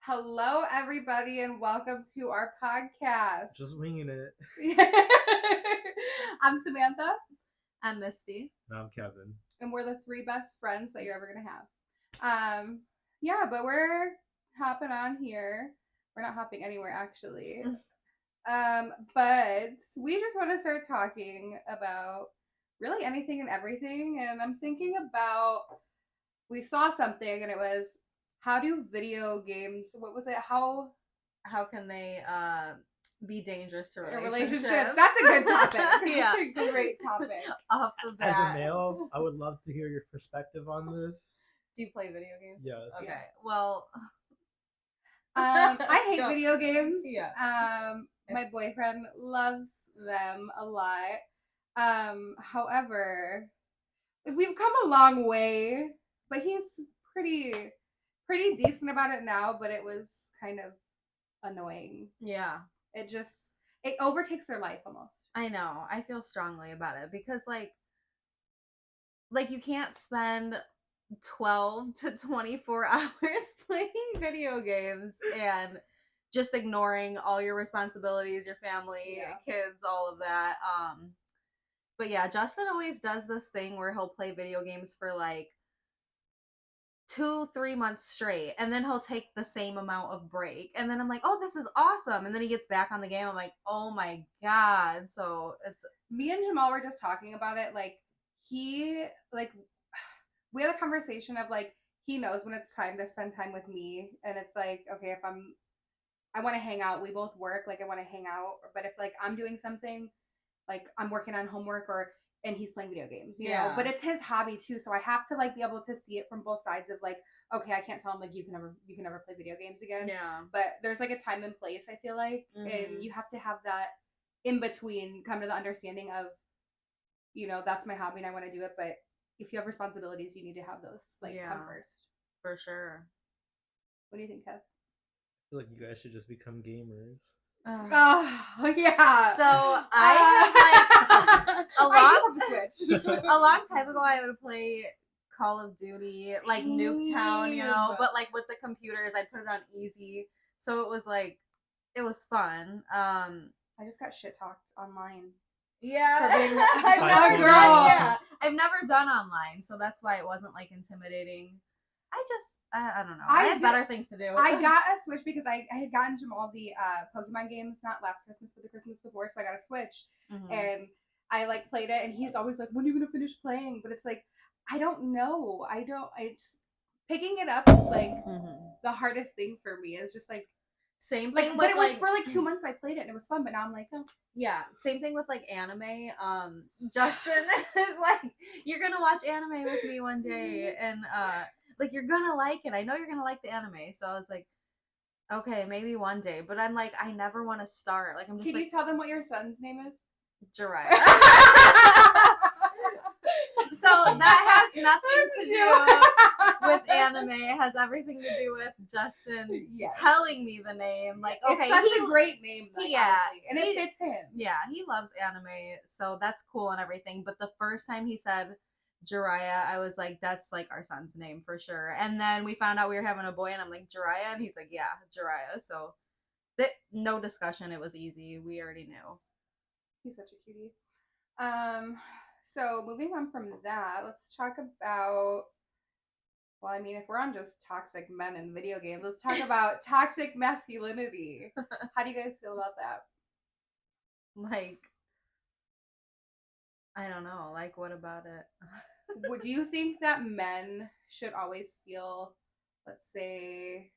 Hello, everybody, and welcome to our podcast. Just winging it. I'm Samantha. I'm Misty. And I'm Kevin. And we're the three best friends that you're ever going to have. But we're hopping on here. We're not hopping anywhere, actually. But we just want to start talking about really anything and everything. And I'm thinking about, we saw something, and it was, how do video games, what was it? How can they be dangerous to relationships? relationships? That's a good topic. Yeah. That's a great topic. Off the bat. As a male, I would love to hear your perspective on this. Do you play video games? Yes. Okay. Yeah. Well, I hate video games. Yeah. My boyfriend loves them a lot. However, we've come a long way, but he's pretty decent about it now, but it was kind of annoying. Yeah. It overtakes their life almost. I know. I feel strongly about it because like you can't spend 12 to 24 hours playing video games and just ignoring all your responsibilities, your family, kids, all of that. But yeah, Justin always does this thing where he'll play video games for like 2-3 months straight, and then he'll take the same amount of break, and then I'm like, oh, this is awesome, and then he gets back on the game. I'm like, oh my god. So it's me and Jamal were just talking about it. Like, we had a conversation of like, he knows when it's time to spend time with me, and it's like, okay, if I want to hang out, we both work, like I want to hang out, but if like I'm doing something, like I'm working on homework and he's playing video games, you know, but it's his hobby too, so I have to like be able to see it from both sides of like, okay, I can't tell him like you can never play video games again. Yeah. But there's like a time and place, I feel like, and you have to have that in between, come to the understanding of, you know, that's my hobby and I want to do it, but if you have responsibilities, you need to have those like come first. For sure. What do you think, Kev? I feel like you guys should just become gamers. Oh yeah. So I have Switch. a long time ago I would play Call of Duty, like Nuketown, you know, but like with the computers I'd put it on easy. So it was fun. I just got shit talked online. Yeah. I've never done online, so that's why it wasn't like intimidating. I don't know. I had better things to do. I got a Switch because I had gotten Jamal the Pokemon games, not last Christmas, but the Christmas before, so I got a Switch. And I like played it, and he's always like, when are you gonna finish playing? But it's like, I don't know. Picking it up is like the hardest thing for me. It's just like, same like, thing but with, it was for like 2 months I played it and it was fun, but now I'm like, oh. Yeah, same thing with like anime. Justin is like, you're gonna watch anime with me one day, and like you're gonna like it. I know you're gonna like the anime. So I was like, okay, maybe one day. But I'm like, I never want to start. Like I'm just. Can you tell them what your son's name is? Jiraiya. So that has nothing to do with anime. It has everything to do with Justin telling me the name. Like, okay, it's such a great name, though, yeah, honestly. And it fits him. Yeah, he loves anime, so that's cool and everything. But the first time he said Jiraiya, I was like, that's like our son's name for sure. And then we found out we were having a boy, and I'm like, Jiraiya, and he's like, yeah, Jiraiya. So no discussion. It was easy. We already knew. He's such a cutie. So moving on from that, let's talk about, well, I mean, if we're on just toxic men in video games, let's talk about toxic masculinity. How do you guys feel about that? Like, I don't know. Like, what about it? Do you think that men should always feel, let's say,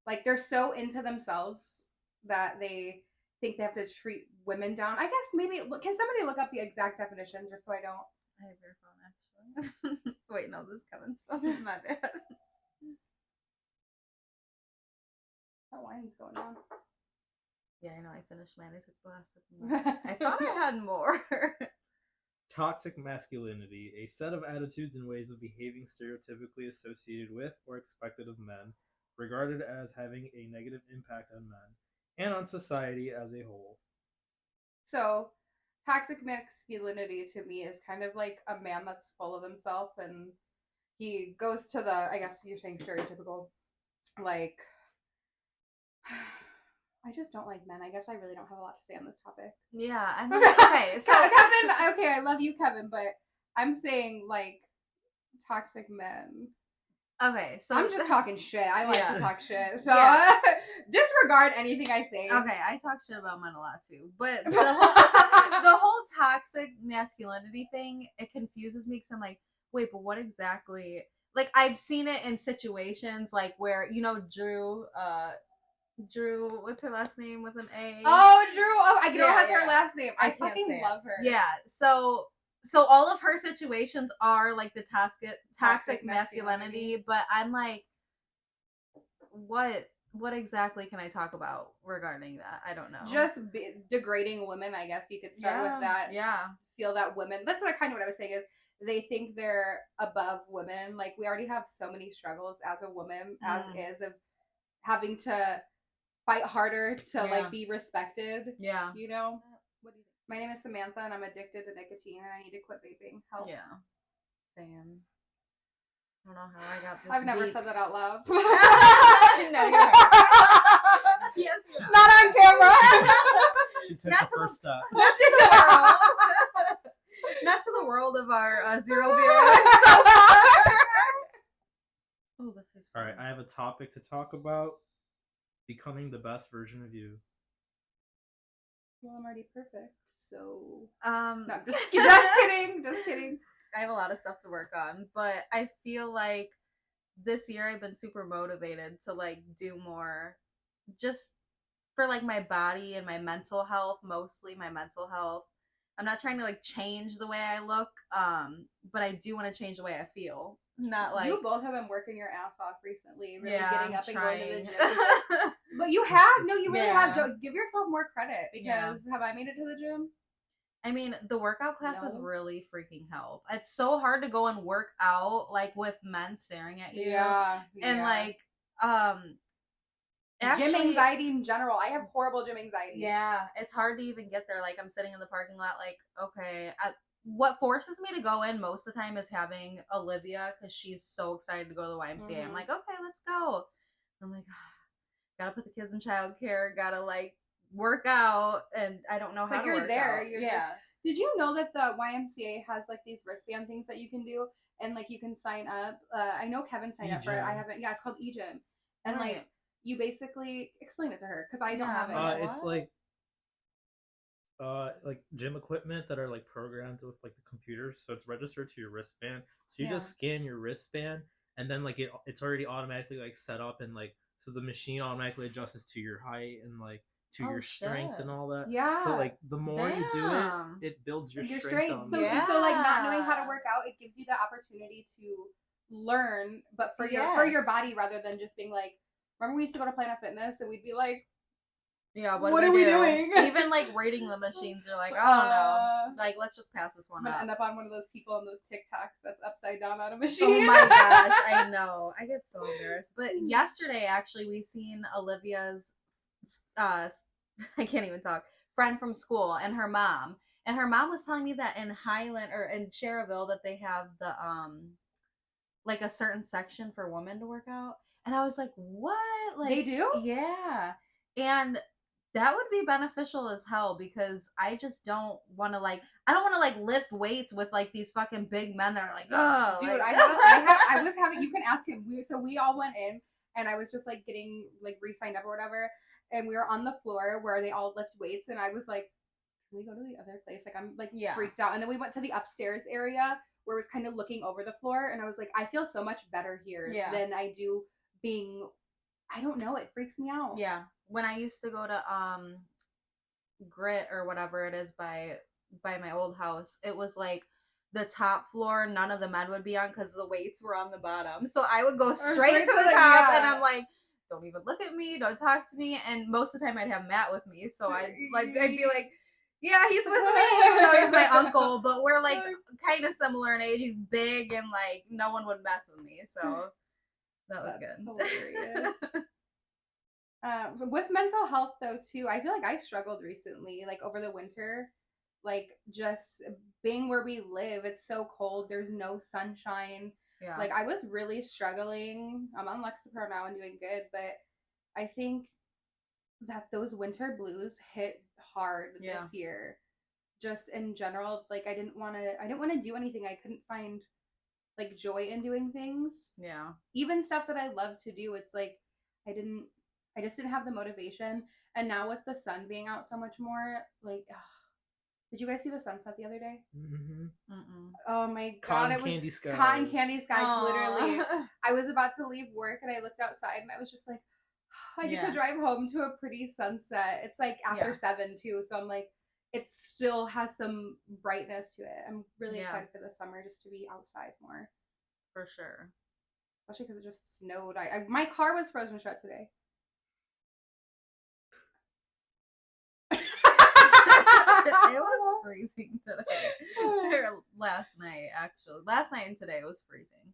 like they're so into themselves that they think they have to treat women down? I guess maybe, can somebody look up the exact definition just so I don't? I have your phone, actually. Wait, no, this is Kevin's phone. My bad. That wine's going on. Yeah, I know. I finished mine. I took the last sip. I thought I had more. Toxic masculinity, a set of attitudes and ways of behaving stereotypically associated with or expected of men, regarded as having a negative impact on men and on society as a whole. So, toxic masculinity to me is kind of like a man that's full of himself, and he goes to the, I guess you're saying stereotypical, like, I just don't like men. I guess I really don't have a lot to say on this topic. Yeah, I'm like, okay, so Kevin, okay, I love you, Kevin, but I'm saying like toxic men. Okay, so I'm just talking shit. I like to talk shit, so disregard anything I say. Okay, I talk shit about men a lot too, but the whole toxic masculinity thing, it confuses me because I'm like, wait, but what exactly? Like, I've seen it in situations like where Drew, what's her last name with an A? Oh, Drew. Oh, I know has her last name. I fucking love her. Yeah. So all of her situations are like the toxic masculinity, but I'm like, what exactly can I talk about regarding that? I don't know. Just degrading women, I guess you could start with that. Yeah. Feel that women. That's what I was saying is they think they're above women. Like we already have so many struggles as a woman, as is, of having to fight harder to like be respected. Yeah. You know? What do you think? My name is Samantha and I'm addicted to nicotine and I need to quit vaping. Help. Yeah. Same. I don't know how I got this. I've never said that out loud. No, you're right. Yes, not on camera. She took the first step. Not to the world. Not to the world of our 0 viewers so far. Oh, this is fun. All right, I have a topic to talk about. Becoming the best version of you. Well, I'm already perfect, so no, just kidding. Just kidding. I have a lot of stuff to work on, but I feel like this year I've been super motivated to like do more just for like my body and my mental health, mostly my mental health. I'm not trying to like change the way I look, but I do want to change the way I feel. Not like you both have been working your ass off recently, really getting up and trying. going to the gym. But you have, no, you really have. Give yourself more credit because have I made it to the gym? I mean, the workout classes really freaking help. It's so hard to go and work out like with men staring at you. And like actually, gym anxiety in general. I have horrible gym anxiety. Yeah, it's hard to even get there. Like I'm sitting in the parking lot like, okay, what forces me to go in most of the time is having Olivia because she's so excited to go to the YMCA. I'm like, okay, let's go. I'm like, gotta put the kids in childcare, gotta like work out, and I don't know how to work there. out. You're just. Did you know that the YMCA has like these wristband things that you can do, and like you can sign up? I know Kevin signed up for it. I haven't. Yeah, it's called eGym, and like you basically explain it to her because I don't have it. It's like gym equipment that are like programmed with like the computers, so it's registered to your wristband. So you just scan your wristband, and then like it's already automatically like set up, and like so the machine automatically adjusts to your height and like to your strength and all that. Yeah. So like the more you do it, it builds your strength. So like not knowing how to work out, it gives you the opportunity to learn, but for your body rather than just being like. Remember we used to go to Planet Fitness and we'd be like. Yeah, what are we doing? Even like rating the machines, you're like, oh no, like let's just pass this one. I'm gonna end up on one of those people on those TikToks that's upside down on a machine. Oh my gosh, I know. I get so embarrassed. But yesterday, actually, we seen Olivia's, I can't even talk, friend from school and her mom was telling me that in Highland or in Cherville that they have the like a certain section for women to work out, and I was like, what? Like they do? Yeah, and. That would be beneficial as hell because I just don't want to like lift weights with like these fucking big men that are like, oh, dude, like, I was having. You can ask him. We all went in, and I was just like getting like re-signed up or whatever, and we were on the floor where they all lift weights, and I was like, can we go to the other place? Like I'm like freaked out, and then we went to the upstairs area where it was kind of looking over the floor, and I was like, I feel so much better here than I do being. I don't know. It freaks me out. Yeah. When I used to go to Grit or whatever it is by my old house, it was like the top floor none of the men would be on because the weights were on the bottom. So I would go straight to the top and I'm like, don't even look at me, don't talk to me. And most of the time I'd have Matt with me. So I'd be like, yeah, he's with me, even though he's my uncle, but we're like kind of similar in age. He's big and like no one would mess with me. So that was good. Hilarious. With mental health though too, I feel like I struggled recently, like over the winter, like just being where we live, it's so cold, there's no sunshine. Yeah. Like I was really struggling. I'm on Lexapro now and doing good, but I think that those winter blues hit hard this year. Just in general, like I didn't want to do anything. I couldn't find like joy in doing things. Yeah. Even stuff that I love to do, it's like I just didn't have the motivation. And now with the sun being out so much more, like did you guys see the sunset the other day? Mm-hmm. Oh my god, Cotton it was candy skies. cotton candy skies. Aww. Literally, I was about to leave work and I looked outside and I was just like, I get to drive home to a pretty sunset. It's like after 7 too, so I'm like, it still has some brightness to it. I'm really excited for the summer just to be outside more. For sure. Especially because it just snowed. My car was frozen shut today. It was freezing today. Last night, actually. Last night and today it was freezing.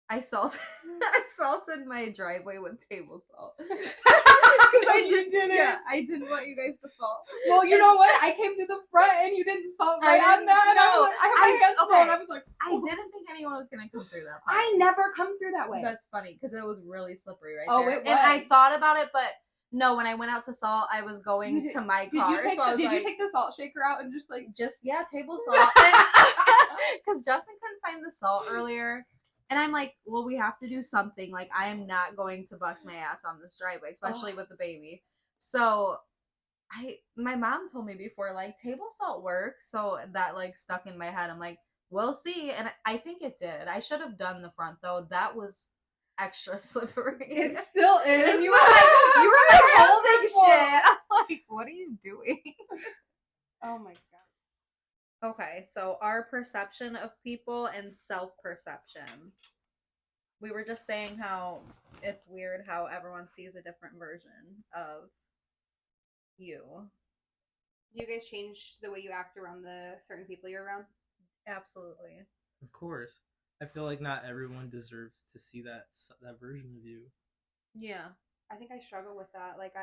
I salted my driveway with table salt. I didn't want you guys to fall. Well, you know what? I came to the front and you didn't salt right on that. And I was like, I have my hands full and I was like, I didn't think anyone was gonna come through that part. I never come through that way. That's funny because it was really slippery right there. It was. And I thought about it, but no, when I went out to salt, I was going to my car. Did you take the salt shaker out and just table salt? Because Justin couldn't find the salt earlier. And I'm like, well, we have to do something. Like, I am not going to bust my ass on this driveway, especially with the baby. So, my mom told me before, like, table salt works. So that, like, stuck in my head. I'm like, we'll see. And I think it did. I should have done the front, though. That was extra slippery. It still is. And you were like holding shit. I'm like, what are you doing? Oh, my God. Okay, so our perception of people and self-perception. We were just saying how it's weird how everyone sees a different version of you. You guys change the way you act around the certain people you're around? Absolutely. Of course. I feel like not everyone deserves to see that version of you. Yeah. I think I struggle with that. Like,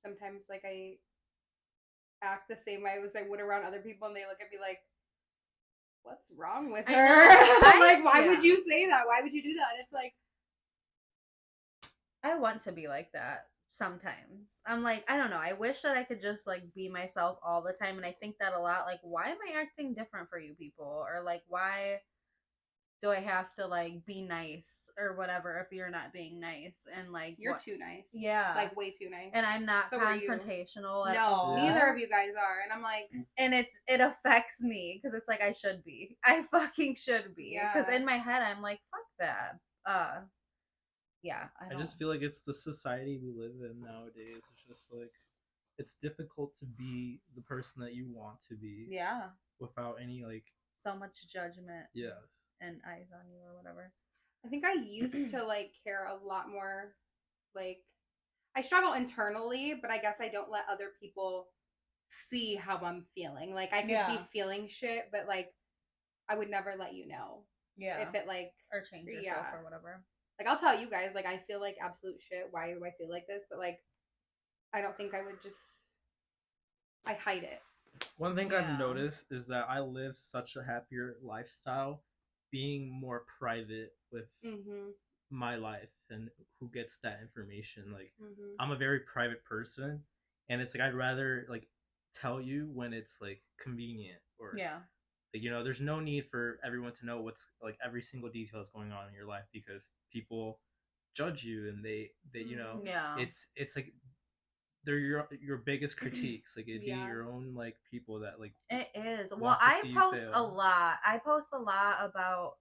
sometimes I act the same way as I would around other people, and they look at me like, what's wrong with her? I'm like, why would you say that? Why would you do that? And it's like, I want to be like that sometimes. I'm like, I don't know. I wish that I could just like be myself all the time. And I think that a lot. Like, why am I acting different for you people? Or like, why do I have to like be nice or whatever if you're not being nice? And like, you're too nice. Yeah. Like, way too nice. And I'm not confrontational at all. Neither of you guys are. And I'm like, and it affects me because it's like I should be. I fucking should be. Because in my head I'm like, fuck that. Yeah. I just feel like it's the society we live in nowadays. It's just like it's difficult to be the person that you want to be. Yeah. Without any like so much judgment. Yes. And eyes on you or whatever. I think I used to like care a lot more. Like, I struggle internally, but I guess I don't let other people see how I'm feeling. Like, I could be feeling shit, but like I would never let you know. Yeah. If it like or change yourself or whatever. Like, I'll tell you guys, like, I feel like absolute shit. Why do I feel like this? But like, I don't think I would just. I hide it. One thing I've noticed is that I live such a happier lifestyle being more private with my life and who gets that information. Like, I'm a very private person, and it's like I'd rather like tell you when it's like convenient or like, you know, there's no need for everyone to know what's like every single detail that's going on in your life because people judge you and they you know it's like they're your biggest critiques. Like, it'd be your own like people that like it is. Well, I post a lot. I post a lot about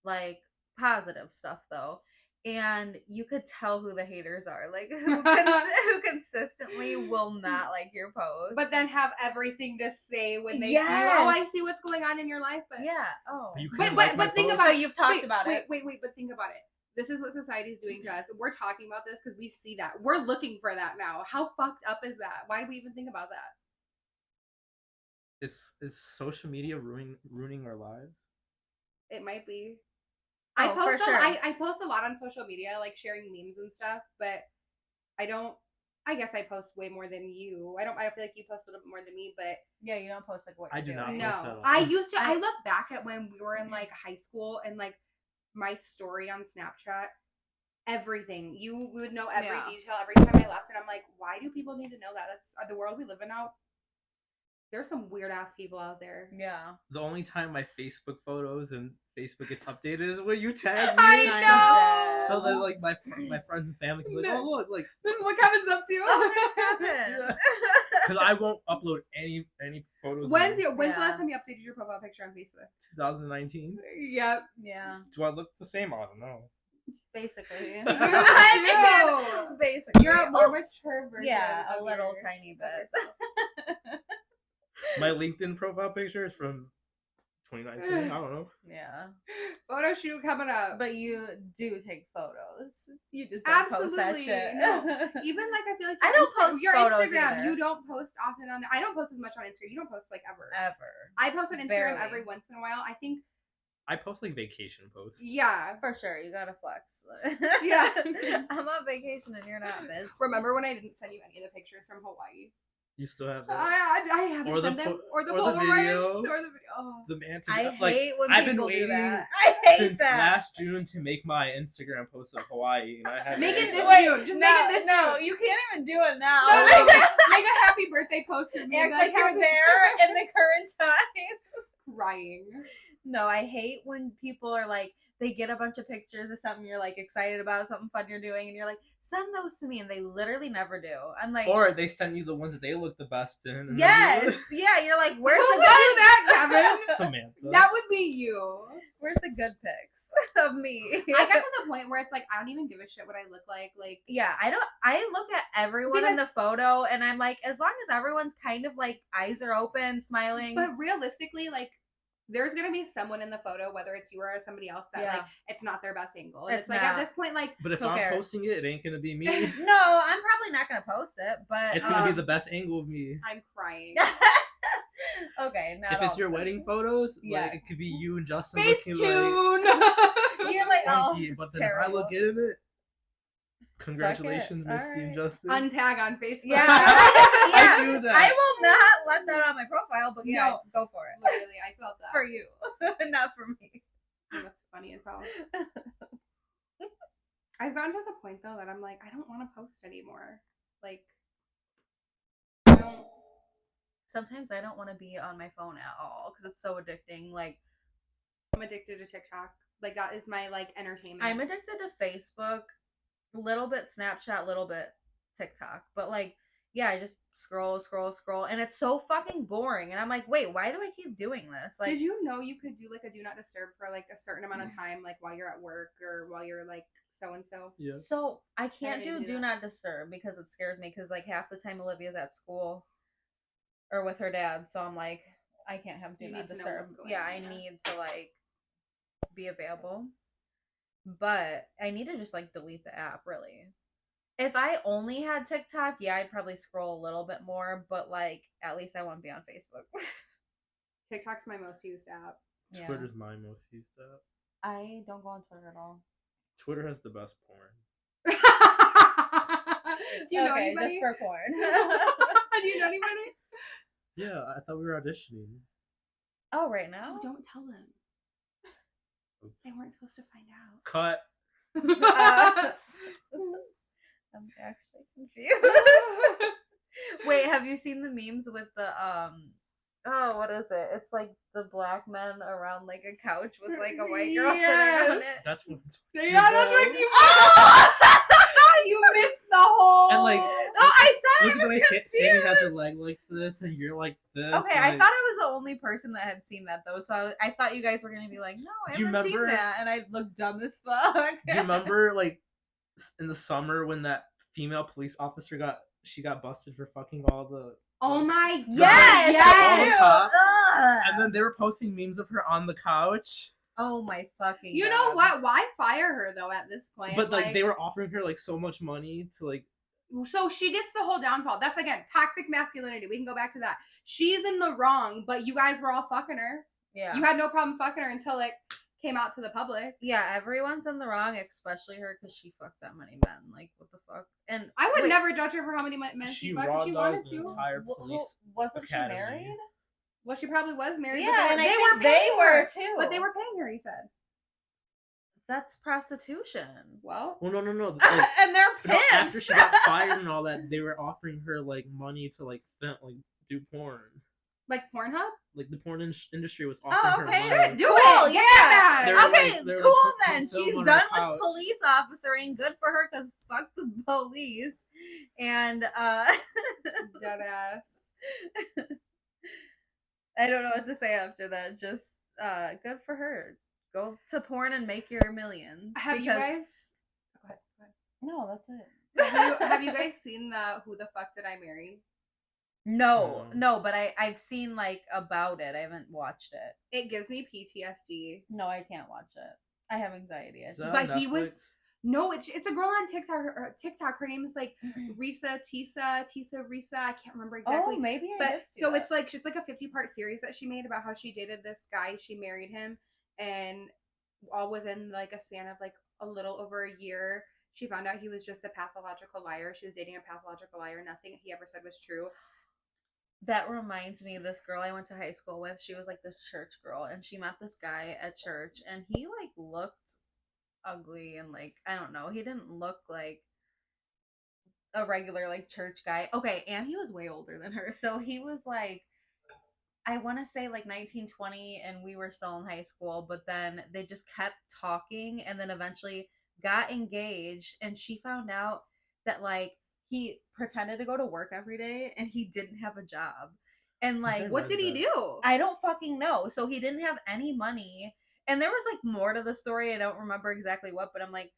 like positive stuff though, and you could tell who the haters are, like who consistently will not like your post, but then have everything to say when they see you. Oh, I see what's going on in your life, but but think about. So you've talked about it. Wait, but think about it. This is what society is doing to us. We're talking about this because we see that. We're looking for that now. How fucked up is that? Why do we even think about that? Is social media ruining our lives? It might be. I post a lot on social media, like sharing memes and stuff, but I guess I post way more than you. I feel like you post a little bit more than me, but yeah, you don't post like what I do not. No, I used to. I look back at when we were in like high school and like my story on Snapchat everything. You would know every Yeah. detail every time I left, and I'm like, why do people need to know that? That's the world we live in now. There's some weird ass people out there. Yeah. The only time my Facebook photos and Facebook gets updated is when you tag me. I know. So then, like, my friends and family can be like, oh look, like This is what Kevin's up to. Oh, there's Kevin. because I won't upload any photos. When's the Yeah. last time you updated your profile picture on Facebook? 2019? Yep. Yeah. Do I look the same? I don't know. Basically. I mean, basically. You're a more mature version. Yeah, a of little your- tiny of yourself. bit. My LinkedIn profile picture is from 2019. I don't know. Yeah. Photo shoot coming up. But you do take photos. You just don't post that Absolutely, shit. no. Even like I feel like I your don't post your photos Instagram. either. You don't post often on. I don't post as much on Instagram. You don't post like ever. Ever. I post on Instagram Barely. every once in a while. I think. I post like vacation posts. Yeah. For sure, you gotta flex. Yeah. I'm on vacation and you're not, bitch. Remember when I didn't send you any of the pictures from Hawaii? You still have that? I haven't Or the sent them. po- Or the or the Polaroids, video. Or the video. Oh. The man I like, hate when I've been people do waiting that. I hate since that. last June to make my Instagram post of Hawaii, and I haven't. Make it this Wait, June. Just no, make it this no, June. you can't even do it now. No, make a happy birthday post of me. Act like you're there in the current time. Crying. No, I hate when people are like, they get a bunch of pictures of something you're like excited about, something fun you're doing, and you're like, send those to me, and they literally never do. I'm like, Or they send you the ones that they look the best in. And then yes, yeah, you're like, where's Who the would do good? that, Kevin? Samantha. That would be you. Where's the good pics of me? I got to the point where it's like I don't even give a shit what I look like. Like Yeah, I look at everyone in the photo, and I'm like, as long as everyone's kind of like eyes are open, smiling. but realistically, like there's gonna be someone in the photo, whether it's you or somebody else, that like it's not their best angle. And It's it's like at not. this point, like But if Who I'm cares? posting it, it ain't gonna be me. No, I'm probably not gonna post it, but It's gonna be the best angle of me. I'm crying. okay. Not If it's all your of them. wedding photos, Yeah. like it could be you and Justin Facetune. You're like, oh, funky, but then if I look terrible. good in it, congratulations, Misty Alright. and Justin. Untag on Facebook. Yeah, I do that. I will not let that on my profile, but yeah, No. go for it. Literally, I felt that. For you, not for me. That's funny as hell. I've gotten to the point though that I'm like, I don't want to post anymore. Like, I don't. Sometimes I don't want to be on my phone at all because it's so addicting. Like, I'm addicted to TikTok. Like that is my like entertainment. I'm addicted to Facebook, a little bit Snapchat, little bit TikTok. But like, yeah, I just scroll, and it's so fucking boring. And I'm like, wait, why do I keep doing this? Like, Did you know you could do like a do not disturb for like a certain amount of time, like while you're at work or while you're like so and so? Yeah. so I can't didn't do do do that. not disturb because it scares me. Because like half the time Olivia's at school or with her dad, so I'm like, I can't have do You not need to know disturb. what's going Yeah, on, I yeah. need to like be available. But I need to just like delete the app, really. If I only had TikTok, yeah, I'd probably scroll a little bit more, but like at least I won't be on Facebook. TikTok's my most used app. Yeah. Twitter's my most used app. I don't go on Twitter at all. Twitter has the best porn. Do you know Okay, anybody? just for porn. Do you know anybody? Yeah, I thought we were auditioning. Oh, right now? Oh, don't tell them. They weren't supposed to find out. Cut. I'm actually confused. Wait, have you seen the memes with the oh, what is it? It's like the black men around like a couch with like a white girl sitting on it. That's what. Yeah, that's what you. Oh! You missed the whole. And like, Oh, I said look I at the was way confused. Sammy has her leg like this, and you're like this. Okay, and, I like, thought I was the only person that had seen that though, so I thought you guys were gonna be like, no, I Do you haven't seen remember- that, and I looked dumb as fuck. Do you remember like in the summer when that female police officer got busted for fucking all the Oh my god! Yes, yes! cops. Ugh. and then they were posting memes of her on the couch, Oh my fucking! You God. know what? Why fire her though? At this point, but like they were offering her like so much money to like. So she gets the whole downfall. That's again toxic masculinity. We can go back to that. She's in the wrong, but you guys were all fucking her. Yeah, You had no problem fucking her until it came out to the public. yeah. Everyone's in the wrong, especially her, because she fucked that many men. Like, what the fuck? And I would wait, never judge her for how many men She she fucked. raw She dogged wanted the to. entire wh- police. wasn't academy. she married? Well, she probably was married. Yeah, but and I they think were they paying were her. too. But they were paying her. He said. That's prostitution. Well, Well, no. And they're No, pimps. after she got fired and all that, they were offering her like money to like do porn. like Pornhub. Like the porn industry was offering Oh, okay. her money. Do Cool, it. yeah. They were Okay, they were cool "Come then. film She's on done our with couch." police officering. Good for her, because fuck the police. And Dead ass. I don't know what to say after that. Just good for her. Go to porn and make your millions. Have you guys? Go ahead. No, that's it. Have you guys seen the Who the Fuck Did I Marry? No, but I've seen like about it. I haven't watched it. It gives me PTSD. No, I can't watch it. I have anxiety. Is that But on he was Netflix? no, it's a girl on TikTok. Her name is like Risa. I can't remember exactly. Oh, maybe I But did see so that. it's like a 50-part series that she made about how she dated this guy, she married him, and all within like a span of like a little over a year, she found out he was just a pathological liar. She was dating a pathological liar. Nothing he ever said was true. That reminds me of this girl I went to high school with. She was like this church girl, and she met this guy at church, and he like looked ugly and like I don't know. He didn't look like a regular like church guy. Okay, and he was way older than her. So he was like I want to say like 19, 20, and we were still in high school, but then they just kept talking and then eventually got engaged, and she found out that like he pretended to go to work every day and he didn't have a job. And like What did he do? I don't fucking know. So he didn't have any money. And there was like more to the story. I don't remember exactly what, but I'm like,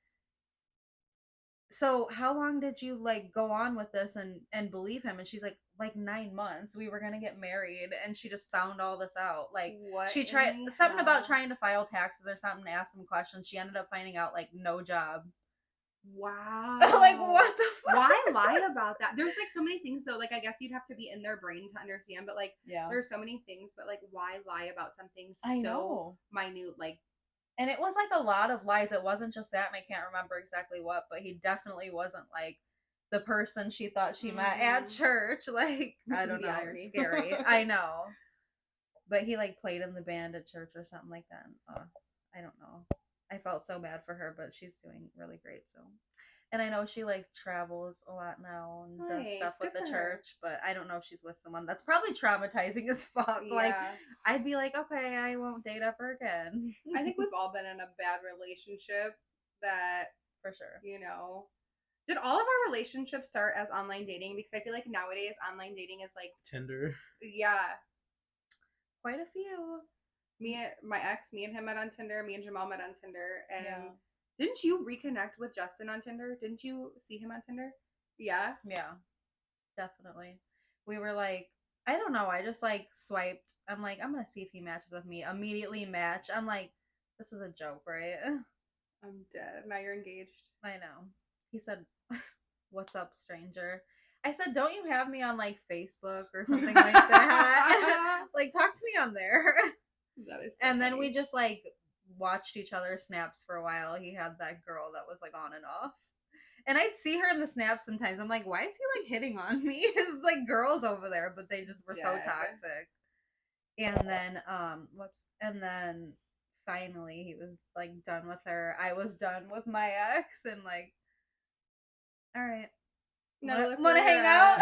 so how long did you like go on with this and believe him? And she's like 9 months. We were gonna get married, and she just found all this out. Like What she in tried the something about hell? trying to file taxes or something, to ask some questions. She ended up finding out like no job. Wow. Like what the fuck? Why lie about that? There's like so many things though. Like I guess you'd have to be in their brain to understand, but like Yeah. there's so many things, but like why lie about something I so know. minute? Like And it was like a lot of lies. It wasn't just that, and I can't remember exactly what, but he definitely wasn't like the person she thought she met at church. Like, I don't The know. irony. It's scary. I know. But he like played in the band at church or something like that. I don't know. I felt so bad for her, but she's doing really great. So, and I know she like travels a lot now and does Nice, stuff with good the for her. church. But I don't know if she's with someone. That's probably traumatizing as fuck. Like, yeah. I'd be like, okay, I won't date ever again. I think we've all been in a bad relationship that, for sure. you know. Did all of our relationships start as online dating? Because I feel like nowadays online dating is like Tinder. yeah. Quite a few. My ex, me and him met on Tinder. Me and Jamal met on Tinder. And Yeah. didn't you reconnect with Justin on Tinder? Didn't you see him on Tinder? Yeah. Yeah. Definitely. We were like, I don't know. I just like swiped. I'm like, I'm going to see if he matches with me. Immediately match. I'm like, this is a joke, right? I'm dead. Now you're engaged. I know. He said, what's up, stranger? I said, don't you have me on like Facebook or something like that? Like, talk to me on there. That is so And then funny. we just like watched each other's snaps for a while. He had that girl that was like on and off. And I'd see her in the snaps sometimes. I'm like, why is he like hitting on me? It's like girls over there, but they just were so Dead. toxic. And then and then finally he was like done with her. I was done with my ex, and like, all right. look Want to where hang you're out?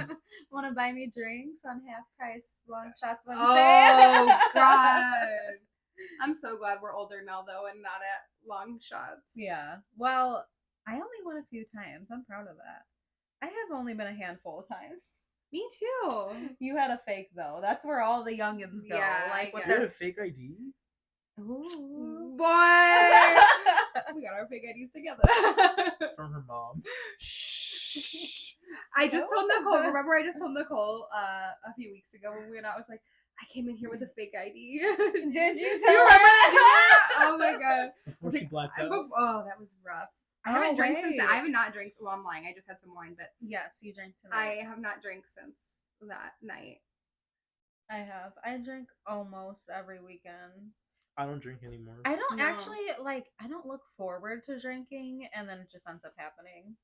at. Want to buy me drinks on half price long shots Wednesday? Oh God. I'm so glad we're older now though and not at long shots. Yeah. Well, I only went a few times. I'm proud of that. I have only been a handful of times. Me too. You had a fake though. That's where all the youngins go. Yeah, Like I with You had their a fake ID? Ooh. Boy. We got our fake IDs together. From her mom. Shh. I just told Nicole. Remember, I just told Nicole a few weeks ago when we went out. I was like, I came in here with a fake ID. Did you Do tell you her? remember? Yeah. Oh my god. Before she blacked out. Oh, that was rough. I Oh, haven't drank since. wait. I have not drank. Well, I'm lying. I just had some wine, but Yes, you drank tonight. I have not drank since that night. I have. I drink almost every weekend. I don't drink anymore. I don't No. actually like. I don't look forward to drinking, and then it just ends up happening.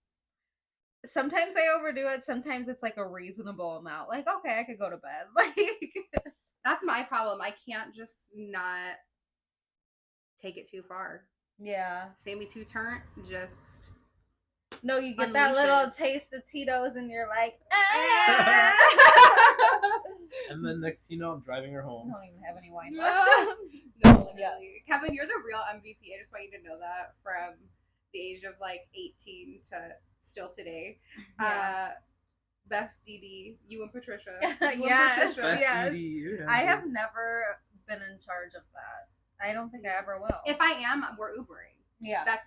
Sometimes I overdo it. Sometimes it's like a reasonable amount. Like, okay, I could go to bed. Like, That's my problem. I can't just not take it too far. Yeah. Sammy Two Turnt just. No, you get that little Unleashes. taste of Tito's and you're like, And then next you know, I'm driving her I home. don't even have any wine No, left. literally. Kevin, you're the real MVP. I just want you to know that from the age of like 18 to still today. Yeah. Best DD, you and Patricia. Yes, Best yes. ED, I have never been in charge of that. I don't think I ever will. If I am, we're Ubering. Yeah. That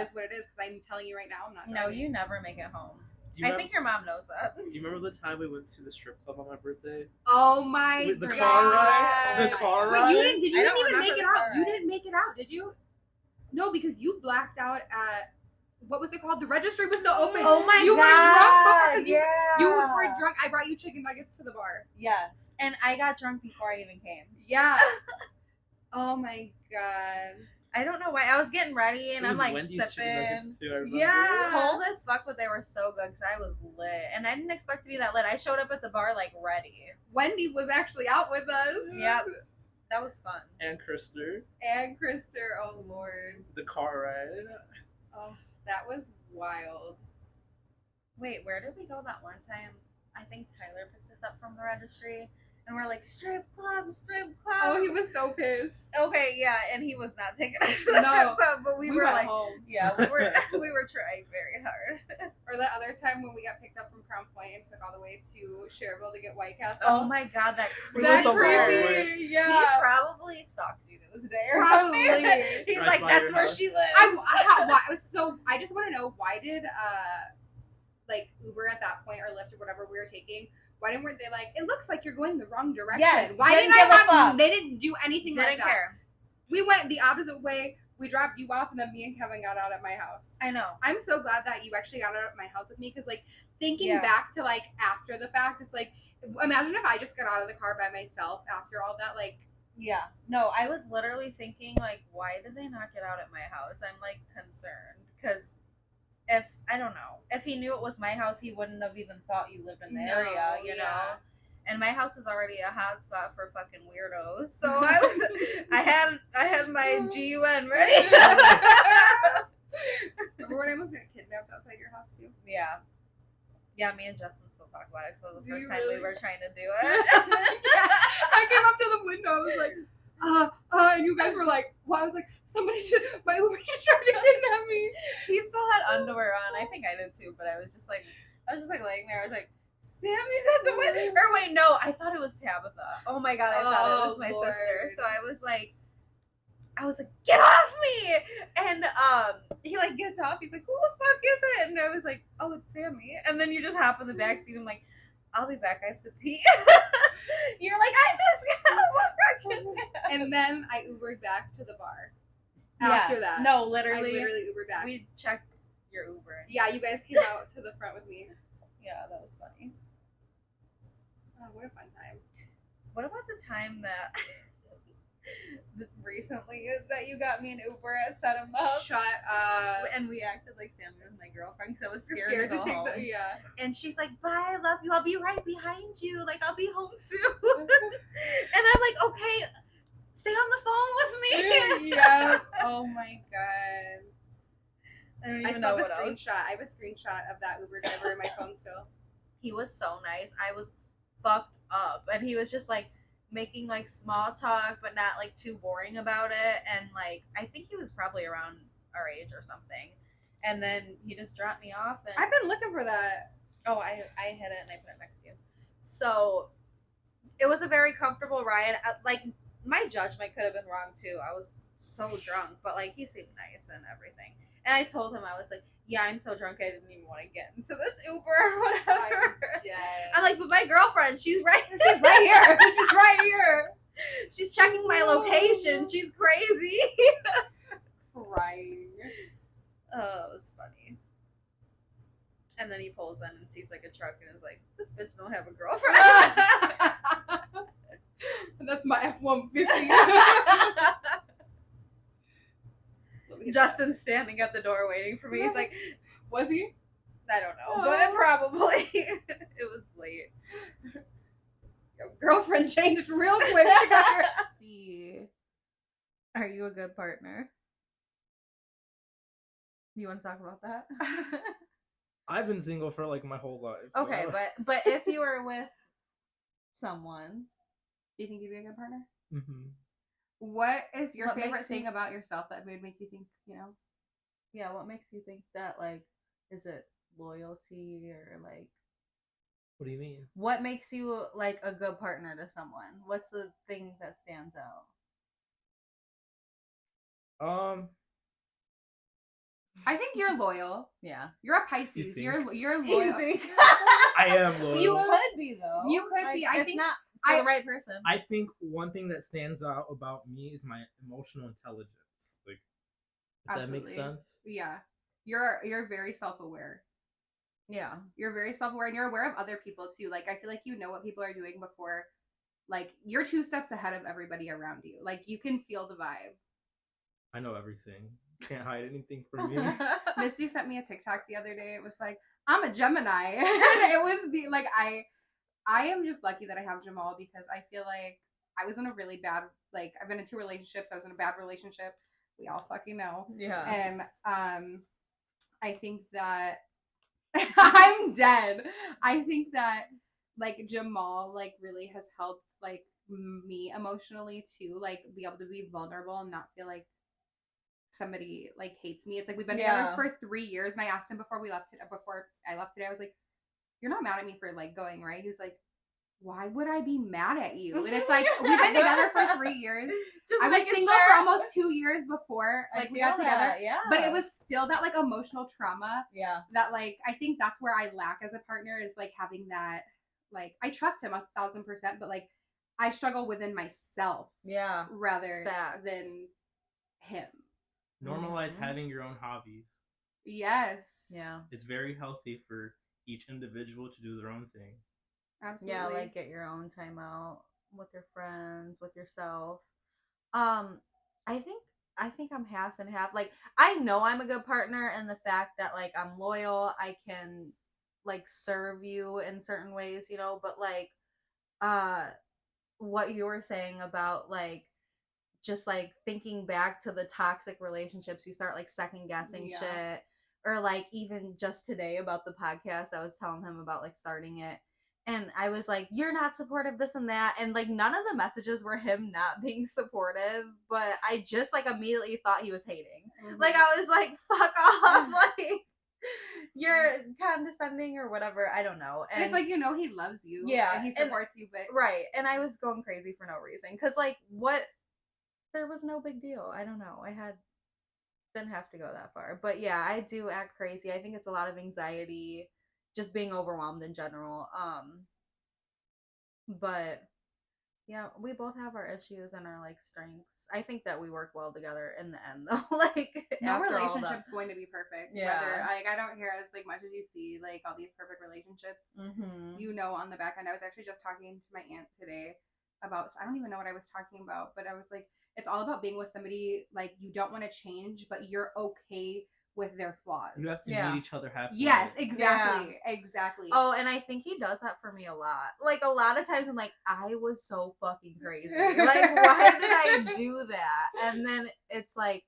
is what it is, because I'm telling you right now, I'm not No, driving. you never make it home. Do you I think your mom knows that. Do you remember the time we went to the strip club on my birthday? Oh my With the god. car ride? The car Wait, ride? did you I didn't don't even make remember it the out. car You ride. didn't make it out, did you? No, because you blacked out at, what was it called? The registry was still open. Oh my you god. were drunk before, 'cause yeah. you were drunk. I brought you chicken nuggets to the bar. Yes. And I got drunk before I even came. Yeah. Oh my god. I don't know why. I was getting ready and It I'm was like Wendy's chicken sipping. nuggets too, I remember. Yeah. Cold as fuck, but they were so good because I was lit. And I didn't expect to be that lit. I showed up at the bar like ready. Wendy was actually out with us. Yep. That was fun. And Krister. And Krister, oh lord. The car ride. Oh, that was wild. Wait, where did we go that one time? I think Tyler picked us up from the registry. And we're like, strip club, strip club. Oh, he was so pissed. Okay, yeah, and he was not taking us to the No. strip club, but we were went like, home. yeah, we were trying very hard. Or the other time when we got picked up from Crown Point and took all the way to Cherville to get White Castle. Oh my god, that We That's went the wrong way. creepy. He Yeah. probably stalks you to this day or Probably. something. He's Drives like, by that's your where house. she lives. I just want to know, why did like Uber at that point or Lyft or whatever we were taking, why weren't they like, it looks like you're going the wrong direction? Yes, Why didn't didn't I give a have fuck. They didn't do anything Didn't like that. care. We went the opposite way. We dropped you off, and then me and Kevin got out at my house. I know. I'm so glad that you actually got out at my house with me, because like thinking Yeah. back to like after the fact, it's like, imagine if I just got out of the car by myself after all that. Like, Yeah. No, I was literally thinking, like, why did they not get out at my house? I'm, like, concerned. Because I don't know. If he knew it was my house, he wouldn't have even thought you lived in the No, area, you know? yeah. And my house is already a hot spot for fucking weirdos. So I had my GUN ready. remember when I was getting kidnapped outside your house too? Yeah. Yeah, me and Justin still talk about it. So the Do first you time really? we were trying to do Yeah. it. I came up to the window. I was like, and you guys were like, well, I was like, my Uber just tried to kidnap me. He still had underwear on. I think I did too, but I was just like laying there. I was like, Sammy's at the window. Or wait, no, I thought it was Tabitha. Oh my god, I thought it was my Lord. sister. So I was like, get off me! And he like gets off. He's like, who the fuck is it? And I was like, oh, it's Sammy. And then you just hop in the back seat. I'm like, I'll be back. I have to pee. You're like, I just got kidnapped. And then I Ubered back to the bar. Yeah. After that, No, I literally literally Ubered back. we checked your Uber. Yeah, you guys came out to the front with me. Yeah, that was funny. Oh, what a fun time. What about the time that recently that you got me an Uber at Set 'em Up? Shut up. And we acted like Sammy was my girlfriend because I was You're scared, to go take home. yeah. And she's like, bye, I love you. I'll be right behind you. Like, I'll be home soon. And I'm like, okay, stay on the phone with me. Yeah. Oh my god. I don't I even still know have a what else. screenshot. I have a screenshot of that Uber driver in my phone still. He was so nice. I was fucked up. And he was just like making like small talk, but not like too boring about it. And like, I think he was probably around our age or something. And then he just dropped me off. And I've been looking for that. oh, I hit it and I put it next to you. So it was a very comfortable ride. Like, my judgment could have been wrong too. I was so drunk, but like, he seemed nice and everything. And I told him, I was like, yeah, I'm so drunk I didn't even want to get into this Uber or whatever. I'm like, but my girlfriend, she's right here. She's right here. She's checking my location. She's crazy. Crying. Oh, it was funny. And then he pulls in and sees like a truck and is like, this bitch don't have a girlfriend. And that's my F-150. Justin's standing at the door waiting for me. He's like, was he? I don't know, Oh. but probably. It was late. Your girlfriend changed real quick. Are you a good partner? You want to talk about that? I've been single for like my whole life. So. Okay, but if you were with someone, Do you think you'd be a good partner? Mm-hmm. What is your What favorite makes thing you- about yourself that would make you think, yeah, what makes you think that, like, is it loyalty or, like, What do you mean? what makes you, like, a good partner to someone? What's the thing that stands out? I think you're loyal. Yeah. You're a Pisces. think? You're You loyal. think? I am loyal. You could be, though. You could Like, be. I it's think not for the right person. I think one thing that stands out about me is my emotional intelligence. Like, if that makes sense. Yeah. You're very self-aware. Yeah. You're very self-aware, and you're aware of other people too. Like, I feel like you know what people are doing before, like, you're 2 steps ahead of everybody around you. Like, you can feel the vibe. I know everything. Can't hide anything from me. Misty sent me a TikTok the other day. It was like, I'm a Gemini. It was the, like, I am just lucky that I have Jamal, because I feel like I was in a really bad, like, I've been in 2 relationships. I was in a bad relationship. We all fucking know. Yeah. And I think that I'm dead. I think that, like, Jamal, like, really has helped, like, me emotionally too, like, be able to be vulnerable and not feel like somebody, like, hates me. It's like, we've been together for 3 years, and I asked him before I left today, I was like, you're not mad at me for, like, going, right? He's like, why would I be mad at you? And it's like, we've been together for 3 years. Just I was single for almost 2 years before, like, we got together. Yeah. But it was still that, like, emotional trauma Yeah. that, like, I think that's where I lack as a partner, is, like, having that, like, I trust him 1,000%, but, like, I struggle within myself. Yeah. Rather Facts. than him. Normalize having your own hobbies. Yes. Yeah. It's very healthy for each individual to do their own thing. Absolutely. Yeah, like, get your own time out with your friends, with yourself. I think I'm half and half. Like, I know I'm a good partner in the fact that, like, I'm loyal. I can, like, serve you in certain ways, you know, but, like, what you were saying about, like, just, like, thinking back to the toxic relationships, you start, like, second guessing shit. Or, like, even just today about the podcast, I was telling him about, like, starting it. And I was like, you're not supportive, this and that. And, like, none of the messages were him not being supportive, but I just, like, immediately thought he was hating. Mm-hmm. Like, I was like, fuck off. Like, you're condescending or whatever. I don't know. And it's like, you know, he loves you. Yeah. And he supports you, but. Right. And I was going crazy for no reason. Because, like, there was no big deal. I don't know. Didn't have to go that far. But yeah, I do act crazy. I think it's a lot of anxiety, just being overwhelmed in general. But yeah, we both have our issues and our, like, strengths. I think that we work well together in the end, though. Like, No after all relationship's going to be perfect. Yeah. Whether, like, I don't hear as, like, much as you see, like, all these perfect relationships. Mm-hmm. You know, on the back end, I was actually just talking to my aunt today about, I don't even know what I was talking about, but I was like, it's all about being with somebody, like, you don't want to change, but you're okay with their flaws. You have to meet each other halfway. Yes, exactly. Yeah. Exactly. Oh, and I think he does that for me a lot. Like, a lot of times I'm like, I was so fucking crazy. Like, why did I do that? And then it's like,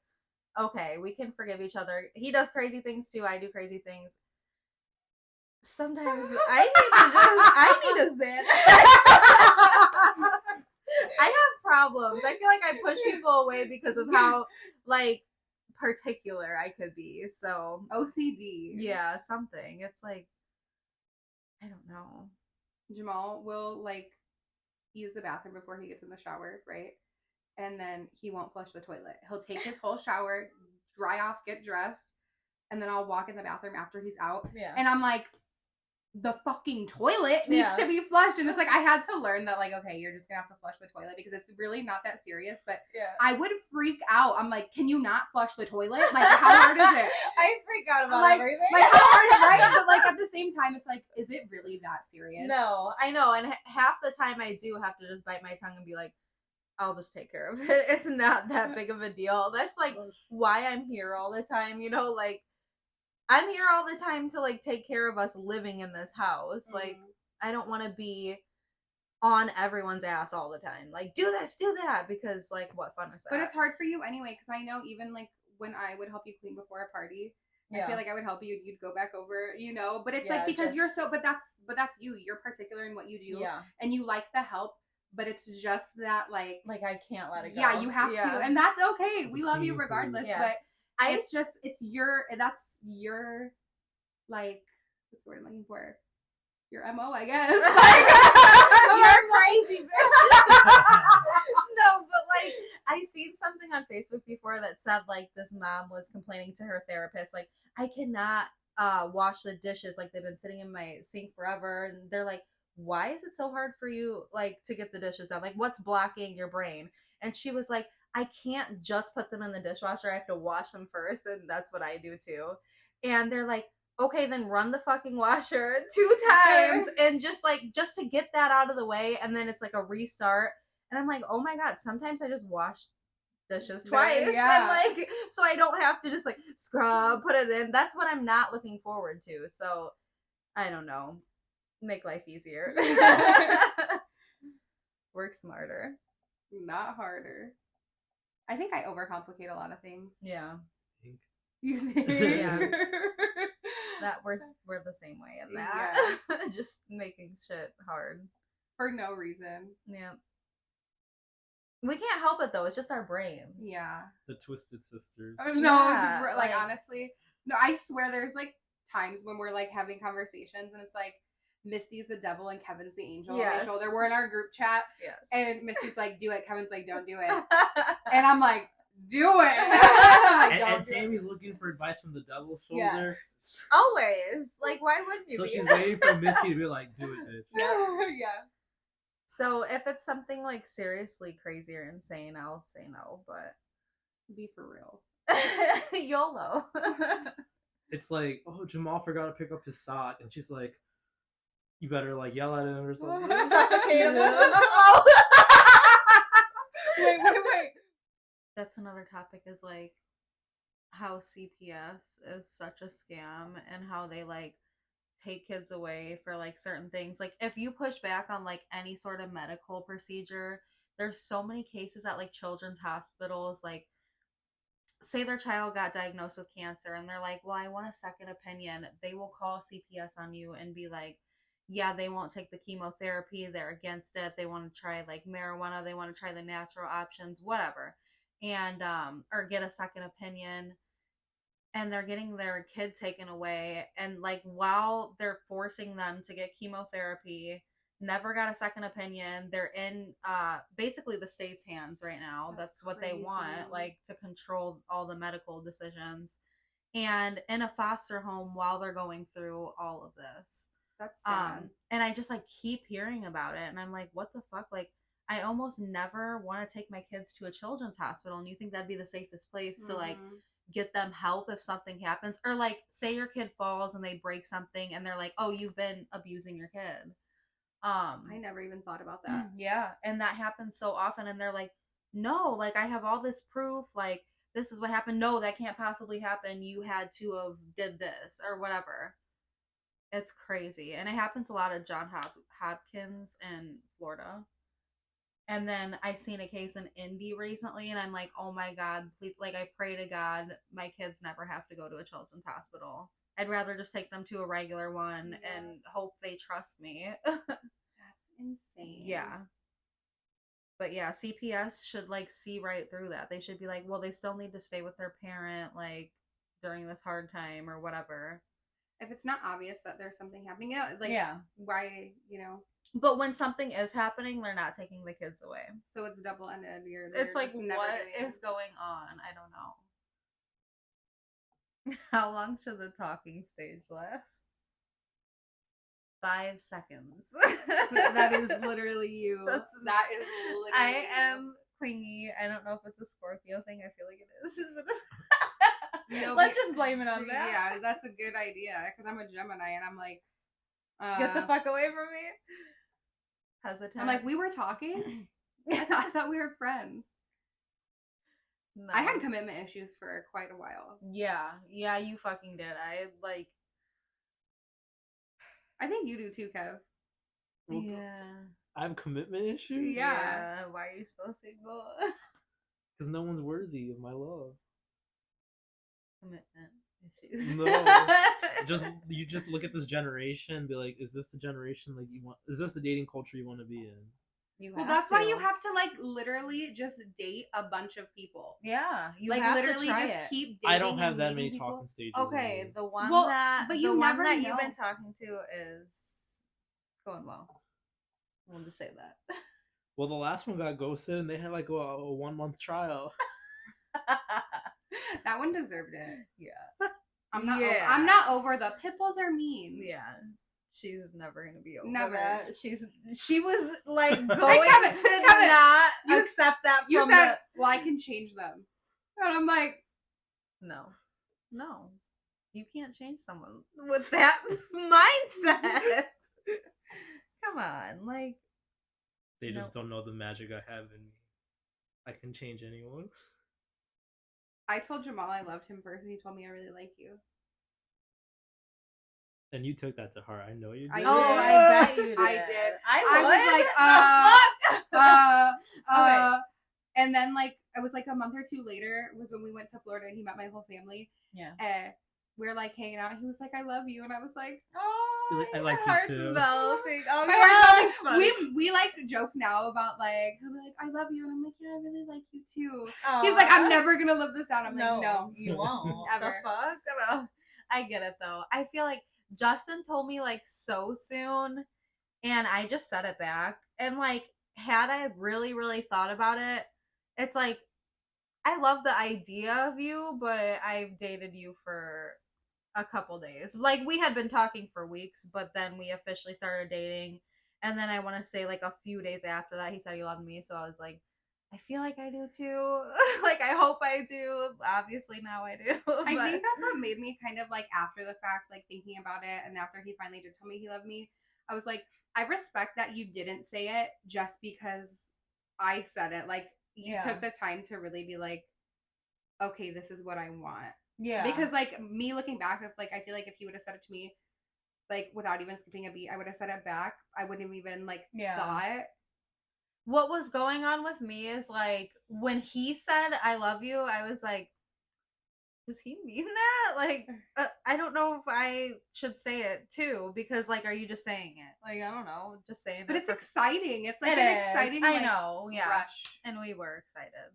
okay, we can forgive each other. He does crazy things too. I do crazy things. Sometimes I need a Xanax. I have problems. I feel like I push people away because of how, like, particular I could be. So OCD. Yeah, something. It's like, I don't know. Jamal will, like, use the bathroom before he gets in the shower, right? And then he won't flush the toilet. He'll take his whole shower, dry off, get dressed, and then I'll walk in the bathroom after he's out. Yeah. And I'm like, the fucking toilet needs to be flushed. And it's like, I had to learn that, like, okay, you're just gonna have to flush the toilet because it's really not that serious. But I would freak out. I'm like, can you not flush the toilet? Like, how hard is it? I freak out about like, everything. Like, how hard is it, right? But, like, at the same time, it's like, is it really that serious? No, I know. And half the time I do have to just bite my tongue and be like, I'll just take care of it. It's not that big of a deal. That's, like, why I'm here all the time, you know? Like, I'm here all the time to, like, take care of us living in this house. Mm-hmm. Like, I don't want to be on everyone's ass all the time. Like, do this, do that, because like, what fun is that? But it's hard for you anyway, because I know even like when I would help you clean before a party, I feel like I would help you, you'd go back over, you know. But it's like because you're so, but that's you. You're particular in what you do, and you like the help. But it's just that like I can't let it go. Yeah, you have to, and that's okay. We love you regardless. But it's just that's your like what's the word I'm looking for? Your MO, I guess. You're crazy, bitch. No, but like I seen something on Facebook before that said like this mom was complaining to her therapist, like, I cannot wash the dishes, like they've been sitting in my sink forever, and they're like, why is it so hard for you like to get the dishes done? Like, what's blocking your brain? And she was like, I can't just put them in the dishwasher, I have to wash them first, and that's what I do too. And they're like, okay, then run the fucking washer 2 times and just to get that out of the way, and then it's like a restart. And I'm like, oh my god, sometimes I just wash dishes twice, and like, so I don't have to just like scrub, put it in. That's what I'm not looking forward to. So I don't know, make life easier. Work smarter, not harder. I think I overcomplicate a lot of things. Yeah. You think? Yeah. That we're the same way in that. Yeah. Just making shit hard for no reason. Yeah. We can't help it though. It's just our brains. Yeah. The Twisted Sisters. No, like honestly, no. I swear, there's like times when we're like having conversations, and it's like Misty's the devil and Kevin's the angel on my shoulder. We're in our group chat, and Misty's like, "Do it." Kevin's like, "Don't do it," and I'm like, do it. And Sammy's looking for advice from the devil's shoulder. Yes. Always. Like, why wouldn't you so be? she's waiting for Missy to be like, do it, bitch. Yeah. So if it's something like seriously crazy or insane, I'll say no, but be for real. YOLO. It's like, oh, Jamal forgot to pick up his sock, and she's like, you better like yell at him or something. Suffocate him. Wait. That's another topic, is like how CPS is such a scam, and how they like take kids away for like certain things. Like if you push back on like any sort of medical procedure, there's so many cases at like children's hospitals, like say their child got diagnosed with cancer and they're like, well, I want a second opinion. They will call CPS on you and be like, yeah, they won't take the chemotherapy, they're against it, they want to try like marijuana, they want to try the natural options, whatever, and or get a second opinion, and they're getting their kid taken away, and like while they're forcing them to get chemotherapy, never got a second opinion. They're in basically the state's hands right now. That's what crazy. They want, like, to control all the medical decisions, and in a foster home while they're going through all of this. That's sad. And I just like keep hearing about it, and I'm like, what the fuck? Like, I almost never want to take my kids to a children's hospital, and you think that'd be the safest place to like get them help if something happens, or like say your kid falls and they break something and they're like, oh, you've been abusing your kid. I never even thought about that. Yeah, and that happens so often, and they're like, no, like I have all this proof, like this is what happened. No, that can't possibly happen. You had to have did this or whatever. It's crazy, and it happens a lot at John Hopkins in Florida. And then I seen a case in Indy recently, and I'm like, oh my god, please, like I pray to God my kids never have to go to a children's hospital. I'd rather just take them to a regular one and hope they trust me. That's insane. Yeah. But yeah, CPS should like see right through that. They should be like, well, they still need to stay with their parent like during this hard time or whatever. If it's not obvious that there's something happening, like why, you know? But when something is happening, they're not taking the kids away. So it's double-ended. It's like, what is going on? I don't know. How long should the talking stage last? 5 seconds. That is literally you. That is literally I am clingy. I don't know if it's a Scorpio thing. I feel like it is. No, let's just blame it on that. Yeah, that's a good idea, because I'm a Gemini, and I'm like, get the fuck away from me. Hesitant. I'm like, we were talking? I thought we were friends. No. I had commitment issues for quite a while. Yeah, you fucking did. I think you do too, Kev. Yeah. I have commitment issues. Yeah. Why are you still single? Because no one's worthy of my love. Commitment issues. No. You just look at this generation and be like, is this the generation like you want? Is this the dating culture you want to be in? Well, that's why you have to like literally just date a bunch of people. Yeah, you like have literally to try just it. keep dating. I don't have and that many meeting people. talking stages. Okay, the one Well, that but the you one never that know. you've been talking to is going well. We'll just say that. Well, the last one got ghosted, and they had like a 1-month trial. That one deserved it. Yeah. I'm not over the pipples are mean. Yeah. She's never gonna be over Never. that. She was like going Kevin, to Kevin, not you- accept that You from said, well, I can change them. And I'm like, No. You can't change someone with that mindset. Come on, like They just don't know the magic I have in me. I can change anyone. I told Jamal I loved him first, and he told me I really like you. And you took that to heart. I know you did. I I bet you did. I did. I was Okay. And then like it was like a month or two later was when we went to Florida and he met my whole family. Yeah. We were like hanging out. He was like, "I love you," and I was like, Oh, I my like you heart's too. melting. Oh, my yeah, heart's that's melting. funny. We like joke now about like he'll be like, "I love you," and I'm like, "Yeah, I really like you too." Aww. He's like, "I'm never gonna live this down." I'm like, "No, you won't. Ever." The fuck? No. I get it though. I feel like Justin told me like so soon, and I just said it back. And like, had I really, really thought about it, it's like I love the idea of you, but I've dated you for a couple days. Like we had been talking for weeks, but then we officially started dating. And then I want to say like a few days after that, he said he loved me. So I was like, I feel like I do too. Like I hope I do. Obviously now I do. I think that's what made me kind of like after the fact, like thinking about it, and after he finally did tell me he loved me, I was like, I respect that you didn't say it just because I said it. Like you took the time to really be like, okay, this is what I want. Yeah. Because like me looking back, it's like I feel like if he would have said it to me, like without even skipping a beat, I would have said it back. I wouldn't have even like thought. What was going on with me is like when he said I love you, I was like, does he mean that? Like I don't know if I should say it too, because like are you just saying it? Like I don't know, just saying but it. It's exciting. It's like it an is. exciting I like, know, yeah. rush. And we were excited.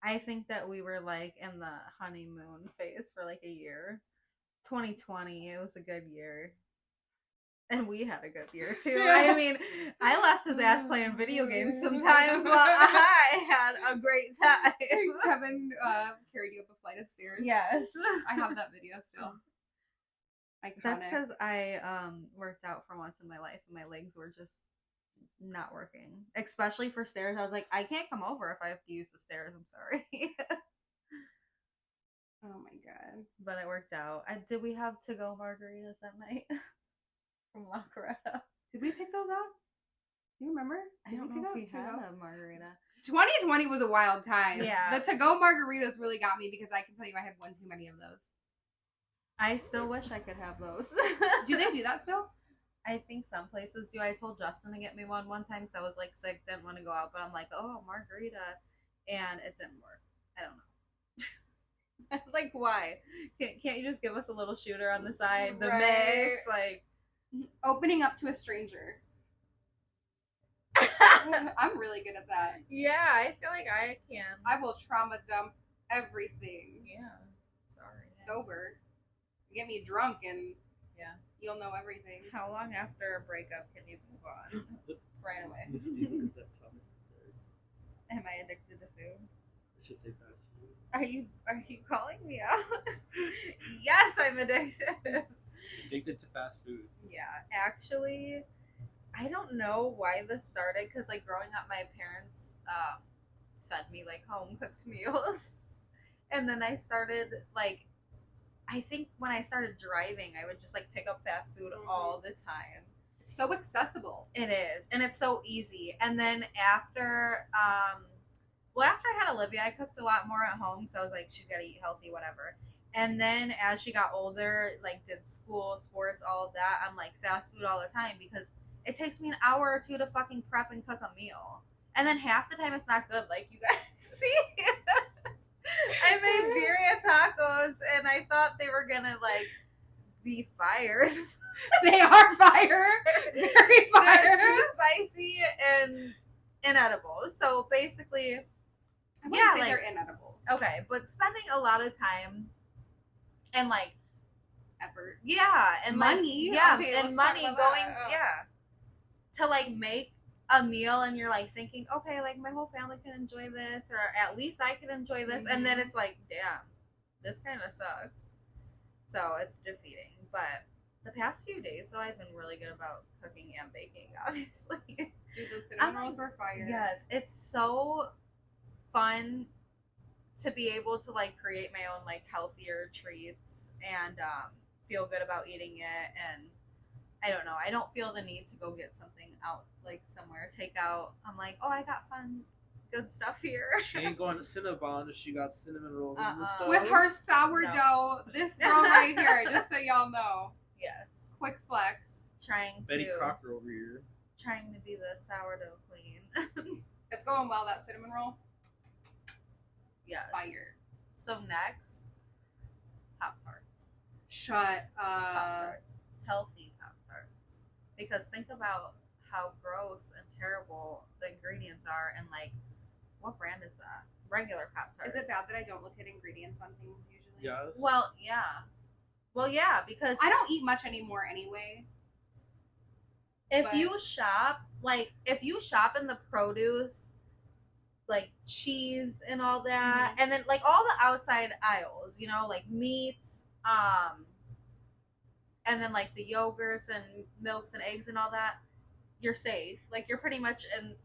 I think that we were like in the honeymoon phase for like a year. 2020, it was a good year. And we had a good year too. I mean, I left his ass playing video games sometimes while I had a great time. Kevin carried you up a flight of stairs. Yes. I have that video still. Iconic. That's because I worked out for once in my life and my legs were just not working. Especially for stairs. I was like, I can't come over if I have to use the stairs. I'm sorry. Oh my god. But it worked out. Did we have to-go margaritas that night? From La Coretta. Did we pick those up? Do you remember? I don't know if we had a margarita. 2020 was a wild time. Yeah. The to-go margaritas really got me because I can tell you I had one too many of those. I still wish I could have those. Do they do that still? I think some places do. I told Justin to get me one time because I was like sick, didn't want to go out, but I'm like, oh, margarita. And it didn't work. I don't know. Like, why? Can't you just give us a little shooter on the side? The mix? Like, opening up to a stranger. I'm really good at that. Yeah, I feel like I can. I will trauma dump everything. Yeah. Sorry. Sober. Get me drunk and yeah, you'll know everything. How long after a breakup can you move on? Right away. Am I addicted to food? I should say fast food. Are you calling me out? Yes, I'm addicted. Addicted to fast food. Yeah, actually, I don't know why this started because like growing up, my parents fed me like home cooked meals, and then I started like. I think when I started driving, I would just like pick up fast food all the time. It's so accessible. It is, and it's so easy. And then after, after I had Olivia, I cooked a lot more at home. So I was like, she's got to eat healthy, whatever. And then as she got older, like did school, sports, all of that, I'm like fast food all the time because it takes me an hour or two to fucking prep and cook a meal. And then half the time it's not good, like you guys see. I made birria tacos and I thought they were gonna like be fire. They are fire. Very fire. They're too spicy and inedible. So basically, I yeah, say like they're inedible. okay, but spending a lot of time and like Effort. yeah, and money. like, yeah, Okay, and let's talk money about going that. yeah to like make a meal and you're like thinking, okay, like my whole family can enjoy this or at least I can enjoy this, and then it's like, damn, this kind of sucks. So it's defeating. But the past few days, so I've been really good about cooking and baking, obviously. Dude, those cinnamon rolls were fire. Yes, it's so fun to be able to like create my own like healthier treats and feel good about eating it. And I don't know, I don't feel the need to go get something out like somewhere, take out. I'm like, oh, I got fun good stuff here. She ain't going to Cinnabon if she got cinnamon rolls in the stove. With her sourdough, this girl right here, just so y'all know. Yes. Quick flex. Betty Crocker over here. Trying to be the sourdough queen. It's going well, that cinnamon roll. Yes. Fire. So next, Pop-Tarts. Shut up. Pop-Tarts. Healthy Pop-Tarts. Because think about how gross and terrible the ingredients are, and like, what brand is that? Regular Pop-Tarts. Is it bad that I don't look at ingredients on things usually? Yes. Well, yeah. Well, yeah, because I don't eat much anymore anyway. if you shop in the produce, like cheese and all that, and then like all the outside aisles, you know, like meats, and then like the yogurts and milks and eggs and all that, you're safe. Like you're pretty much in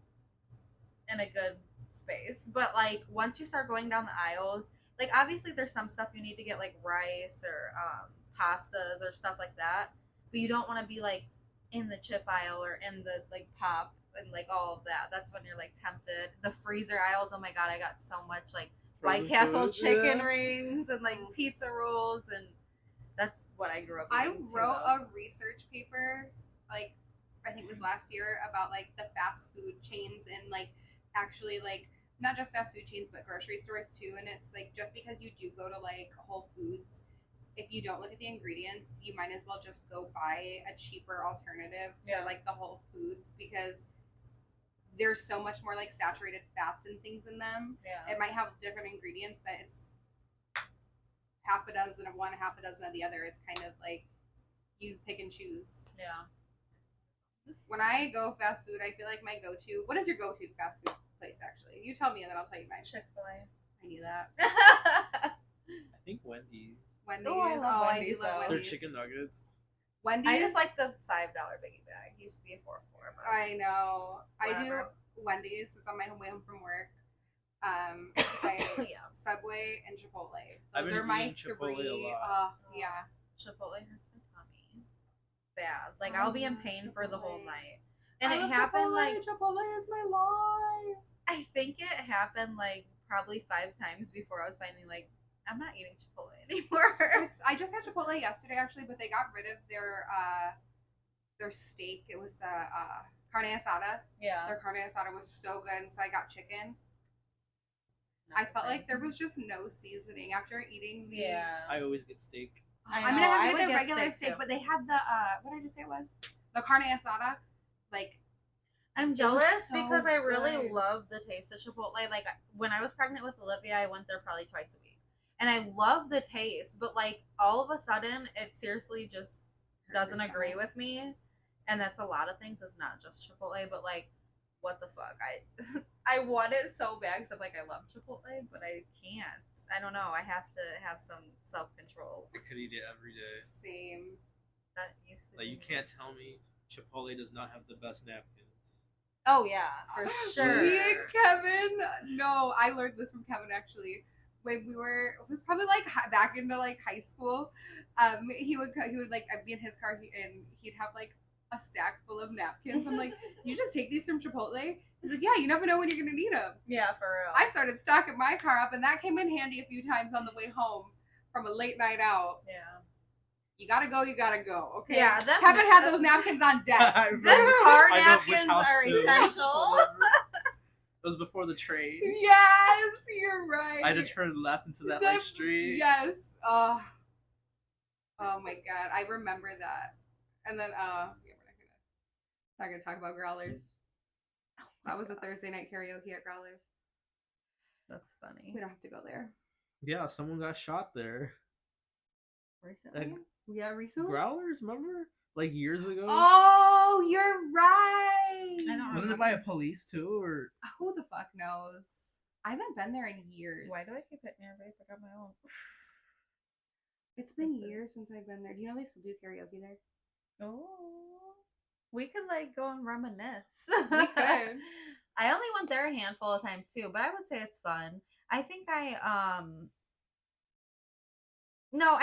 a good space. But like once you start going down the aisles, like obviously there's some stuff you need to get, like rice or pastas or stuff like that, but you don't want to be like in the chip aisle or in the like pop and like all of that. That's when you're like tempted. The freezer aisles, oh my god, I got so much like White Castle chicken rings and like pizza rolls, and that's what I grew up eating. I wrote a research paper, like I think it was last year, about like the fast food chains and like actually like not just fast food chains but grocery stores too. And it's like just because you do go to like Whole Foods, if you don't look at the ingredients, you might as well just go buy a cheaper alternative to like the Whole Foods, because there's so much more like saturated fats and things in them. It might have different ingredients, but it's half a dozen of one, half a dozen of the other. It's kind of like you pick and choose. Yeah. When I go fast food, I feel like my go-to. What is your go-to fast food place? Actually, you tell me and then I'll tell you mine. Chick-fil-A. I knew that. I think Wendy's. Wendy's. Oh, I love Wendy's, I do love though. Their Wendy's. chicken nuggets. Wendy's. I just like the $5 biggie bag. It used to be a $4 for $4. I know. Whatever. I do Wendy's. It's on my way home from work. Subway and Chipotle. I've Those been are my eating Chipotle three. a lot. Yeah. Chipotle hurts my tummy bad. Like I'll be in pain for the whole Chipotle. night. And I it love happened Chipotle. like Chipotle is my life. I think it happened like probably 5 times before I was finally like, I'm not eating Chipotle anymore. I just had Chipotle yesterday actually, but they got rid of their steak. It was the carne asada. Yeah. Their carne asada was so good, and so I got chicken. I felt like there was just no seasoning after eating the. Yeah. I always get steak. I'm gonna have to get the regular steak, but they had the what did I just say it was? The carne asada. Like, I'm jealous so because I really good. love the taste of Chipotle. Like when I was pregnant with Olivia, I went there probably twice a week. And I love the taste, but like all of a sudden it seriously just doesn't agree with me. And that's a lot of things. It's not just Chipotle, but like, what the fuck? I want it so bad because I'm like, I love Chipotle, but I can't. I don't know. I have to have some self-control. I could eat it every day. Same. That used to Like you be- can't tell me Chipotle does not have the best napkins. Oh yeah, for sure. Me and Kevin. No, I learned this from Kevin actually. When we were, it was probably like back into like high school. He would like I'd be in his car and he'd have like a stack full of napkins. I'm like, you just take these from Chipotle? He's like, yeah, you never know when you're gonna need them. Yeah, for real. I started stocking my car up, and that came in handy a few times on the way home from a late night out. Yeah. you gotta go, you gotta go. Okay. Yeah, Kevin had those napkins on deck. I Them remember. car I know which napkins house are too. essential. It was before the train. Yes, you're right. I had to turn left into that like street. Yes. Oh my god, I remember that. And then yeah, we're not gonna talk about Growlers. That was a Thursday night karaoke at Growlers. That's funny. We don't have to go there. Yeah, someone got shot there. Recently? Yeah, recently. Growlers, remember? Like years ago. Oh, you're right. I don't Wasn't it by a police too, or? Who the fuck knows? I haven't been there in years. Why do I keep hitting your vape? I got my own. It's been years since I've been there. Do you know they still do karaoke there? Oh, we could like go and reminisce. We could. I only went there a handful of times too, but I would say it's fun. I think I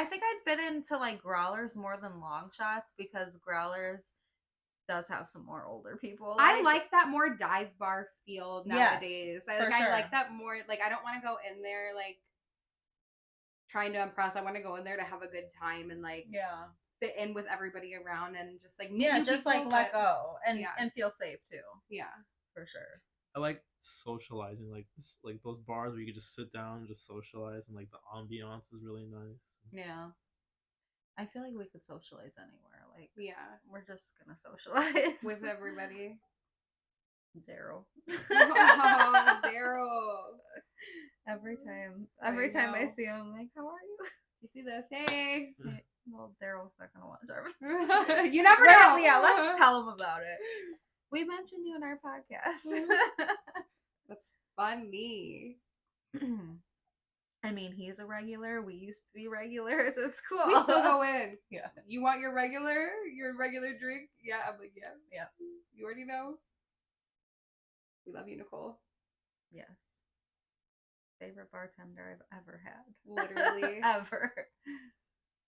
think I'd fit into like Growlers more than Long Shots because Growlers does have some more older people. I like that more dive bar feel nowadays. Yes, for I sure. like that more. Like I don't want to go in there like trying to impress. I want to go in there to have a good time and like fit in with everybody around and just like meet new just people, like let go and yeah. and feel safe too. Yeah, For sure. I like socializing, like those bars where you can just sit down and just socialize, and like the ambiance is really nice. Yeah. I feel like we could socialize anywhere. Like, yeah, we're just gonna socialize with everybody. Daryl. Oh, Daryl. Every time I I know. see him, I'm like, how are you? You see this? Hey. Well, Daryl's not gonna watch our. You never know. Yeah, let's tell him about it. We mentioned you in our podcast. That's funny. I mean, he's a regular. We used to be regulars. It's cool. We still go in. Yeah. You want your regular drink? Yeah. I'm like, yeah. Yeah. You already know. We love you, Nicole. Yes. Favorite bartender I've ever had. Literally. Ever.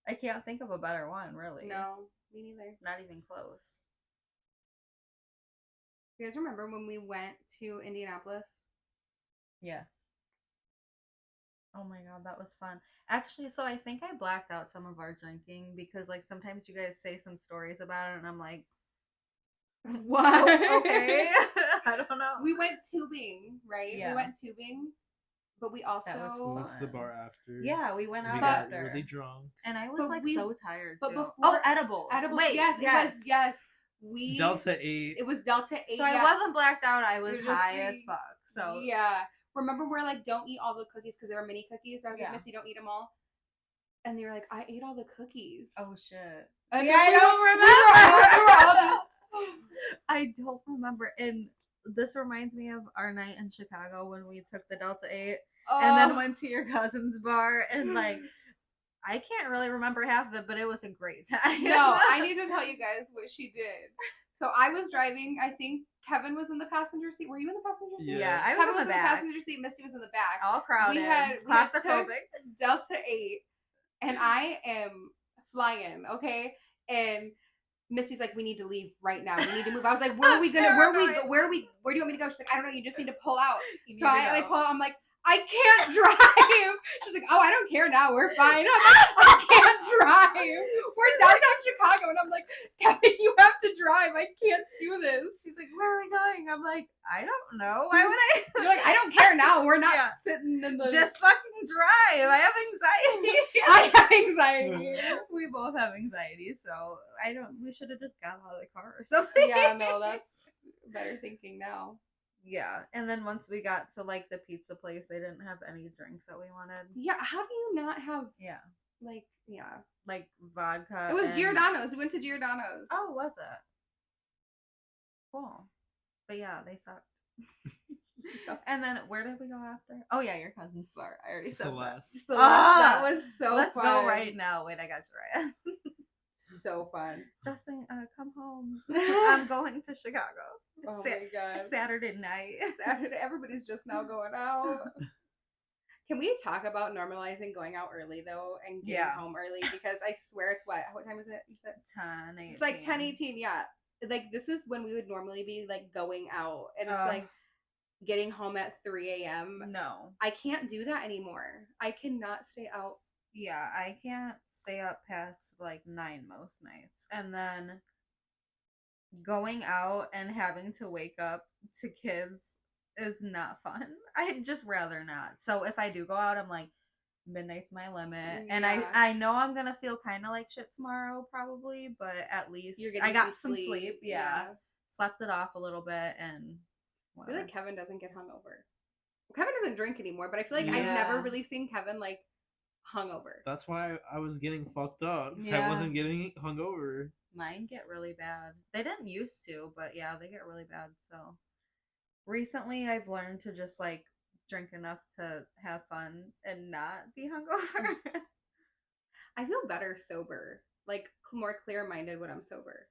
I can't think of a better one, really. No, me neither. Not even close. You guys remember when we went to Indianapolis? Yes. Oh my god, that was fun. Actually, so I think I blacked out some of our drinking because like sometimes you guys say some stories about it and I'm like, what? Okay. I don't know. We went tubing, right? Yeah. We went tubing, but we also That was We went fun. to the bar after. Yeah, we went We out got after. really drunk. And I was But like we- so tired but too. before- Oh, edibles. Edibles. Wait, yes, it was. Yes, we Delta 8. It was Delta 8. So I yeah. wasn't blacked out. I was You're just high as like- fuck. So yeah. Remember, we're like, don't eat all the cookies because they were mini cookies. I was Yeah. like, Missy, don't eat them all. And they were like, I ate all the cookies. oh shit. And See, then I we don't were remember. all I don't remember. And this reminds me of our night in Chicago when we took the Delta 8 and then went to your cousin's bar and like I can't really remember half of it, but it was a great time. No, I need to tell you guys what she did. So I was driving. I think Kevin was in the passenger seat. Were you in the passenger seat? Yeah, I was Kevin in the back. passenger seat. Misty was in the back. All crowded. We had took claustrophobic. Delta 8, and I am flying. Okay, and Misty's like, we need to leave right now. We need to move. I was like, where are we gonna? Where do you want me to go? She's like, I don't know. You just need to pull out. So I like pull out. I'm like, I can't drive. She's like, oh, I don't care now. We're fine. I'm like, I can't drive. We're downtown Chicago. And I'm like, Kevin, you have to drive. I can't do this. She's like, where are we going? I'm like, I don't know. Why would I? You're like, I don't care now. We're not Yeah. sitting in the. Just fucking drive. I have anxiety. I have anxiety. We both have anxiety, so we should have just got out of the car or something. Yeah, no, that's better thinking now. Yeah, and then once we got to like the pizza place, they didn't have any drinks that we wanted. Yeah, how do you not have Yeah, like like vodka. It was and... Giordano's. We went to Giordano's. Oh, was it? Cool. But yeah, they sucked. And then where did we go after? Oh yeah, your cousin's bar. I already said that. Celeste. So Ah! that was so Let's fun. go right now. Wait, I got you right. So fun. Justin, come home. I'm going to Chicago. Oh Sa- my god. Saturday night. Saturday. Everybody's just now going out. Can we talk about normalizing going out early though and getting Yeah. home early? Because I swear it's what time is it? You said 10, 18. it's like 10:18. Yeah, like this is when we would normally be like going out, and it's like getting home at 3 a.m. No. I can't do that anymore. I cannot stay out Yeah, I can't stay up past like 9 most nights. And then going out and having to wake up to kids is not fun. I'd just rather not. So if I do go out, I'm like, midnight's my limit. And Yeah. I know I'm gonna feel kind of like shit tomorrow probably, but at least You're I getting got some sleep. Yeah. Slept it off a little bit and I feel whatever. like Kevin doesn't get hungover. Kevin doesn't drink anymore, but I feel like I've Yeah. never really seen Kevin like hungover. That's why I was getting fucked up. 'Cause Yeah. I wasn't getting hungover. Mine get really bad. They didn't used to, but yeah, they get really bad. So recently I've learned to just like drink enough to have fun and not be hungover. I feel better sober, like more clear-minded when I'm sober.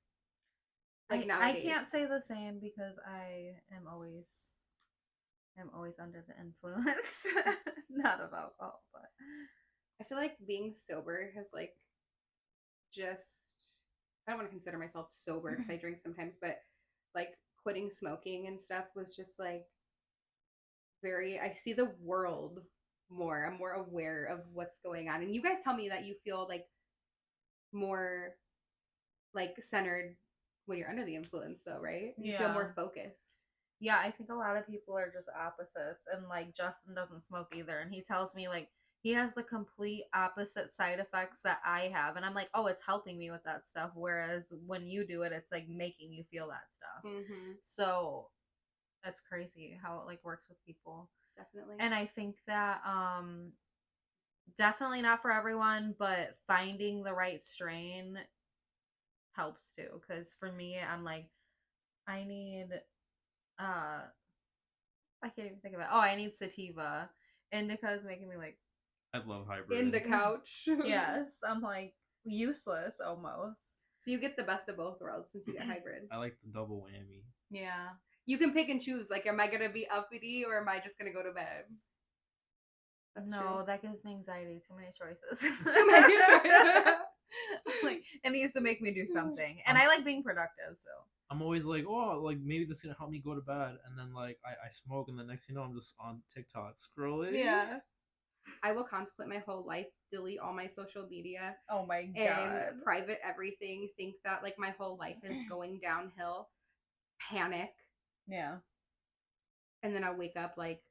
Like I nowadays. can't say the same because I am always under the influence. Not of alcohol, but I feel like being sober has like just, I don't want to consider myself sober because I drink sometimes, but like quitting smoking and stuff was just like I see the world more. I'm more aware of what's going on. And you guys tell me that you feel like more like centered when you're under the influence though, right? You feel more focused. Yeah, I think a lot of people are just opposites. And like Justin doesn't smoke either. And he tells me like he has the complete opposite side effects that I have. And I'm like, oh, it's helping me with that stuff. Whereas when you do it, it's like making you feel that stuff. Mm-hmm. So that's crazy how it like works with people. Definitely. And I think that definitely not for everyone, but finding the right strain helps too. Because for me, I'm like, I need I can't even think of it. Oh, I need sativa. Indica is making me like I love hybrid. in the couch. yes, I'm like useless almost. So you get the best of both worlds since you get hybrid. I like the double whammy. Yeah. You can pick and choose. Like, am I gonna be uppity or am I just gonna go to bed? That's no, true. that gives me anxiety. Too many choices. Too many choices. Like it needs to make me do something, and I like being productive. So I'm always like, oh, like maybe this is gonna help me go to bed, and then like I smoke, and the next thing you know, I'm just on TikTok scrolling. yeah. I will contemplate my whole life, delete all my social media, Oh my god. and private everything. Think that like my whole life is going downhill. Panic. Yeah. And then I'll wake up like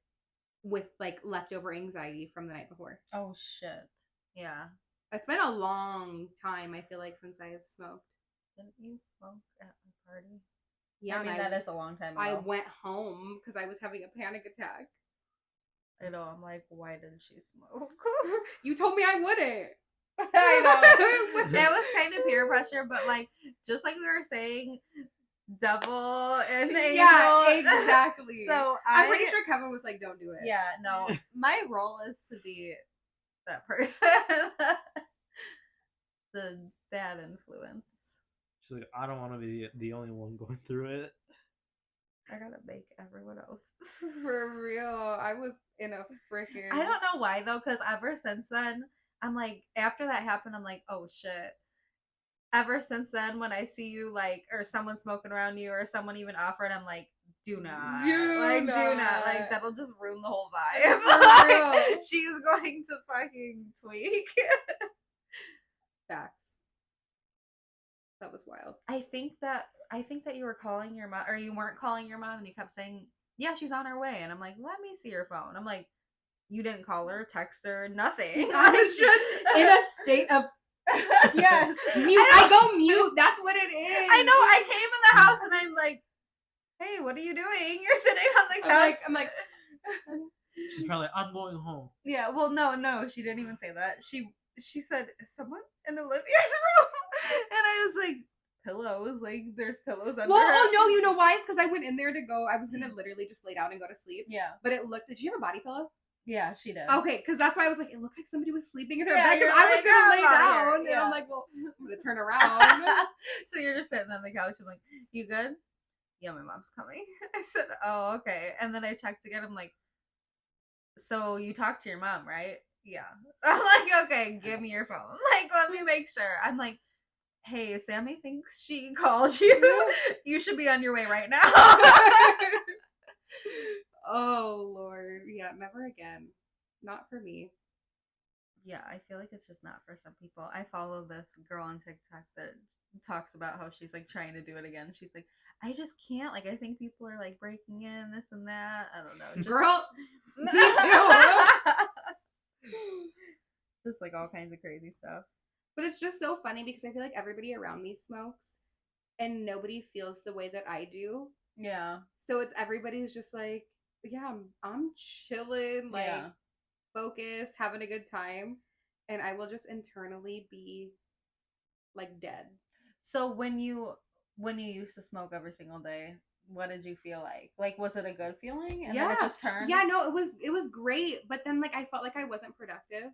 with like leftover anxiety from the night before. Oh shit. Yeah. It's been a long time, I feel like, since I have smoked. Didn't you smoke at my party? Yeah, I mean that is a long time ago. I went home because I was having a panic attack. I know. I'm like, why did she smoke? You told me I wouldn't. I know. That was kind of peer pressure, but like, just like we were saying, devil and angel. Yeah, exactly. So I'm pretty sure Kevin was like, "Don't do it." Yeah, no. My role is to be that person, the bad influence. She's like, I don't want to be the only one going through it. I gotta make everyone else. For real, I was in a freaking. I don't know why though, because ever since then, I'm like, after that happened, I'm like, oh shit. Ever since then, when I see you like, or someone smoking around you, or someone even offering, I'm like, do not, do not, like that'll just ruin the whole vibe. Like, she's going to fucking tweak. Facts. That was wild. I think that you were calling your mom, or you weren't calling your mom, and you kept saying, "Yeah, she's on her way," and I'm like, "Let me see your phone." I'm like, "You didn't call her, text her, nothing." I was just in a state of yes, mute. I go mute. That's what it is. I know. I came in the house and I'm like, "Hey, what are you doing? You're sitting on the couch." I'm like. She's probably like, I'm going home. Yeah. Well, no, she didn't even say that. She said, "Is someone in Olivia's room?" And I was like, pillows, like there's pillows under well, her. oh no, you know why? It's because I went in there to go. I was gonna literally just lay down and go to sleep. Yeah. But it looked. Did you have a body pillow? Yeah, she did. Okay, because that's why I was like, it looked like somebody was sleeping in her Yeah, bed. Because you're I was like, gonna "Oh, lay I'm down, here." and I'm like, well, I'm gonna turn around. So you're just sitting on the couch. I'm like, "You good?" "Yeah, my mom's coming." I said, "Oh, okay." And then I checked again. I'm like, "So you talked to your mom, right?" "Yeah." I'm like, "Okay, give me your phone. Like, let me make sure." I'm like, "Hey, Sammy thinks she called you. You should be on your way right now." Oh Lord, yeah, never again. Not for me. yeah, I feel like it's just not for some people. I follow this girl on TikTok that talks about how she's like trying to do it again. She's like, I just can't. Like, I think people are like breaking in, this and that. I don't know. Just... Girl, me too. Just like all kinds of crazy stuff. But it's just so funny because I feel like everybody around me smokes and nobody feels the way that I do. Yeah. So it's everybody's just like, yeah, I'm chilling, like focused, having a good time, and I will just internally be like dead. So when you used to smoke every single day, what did you feel like? Like, was it a good feeling? And then it just turned? Yeah, no, it was great, but then like I felt like I wasn't productive.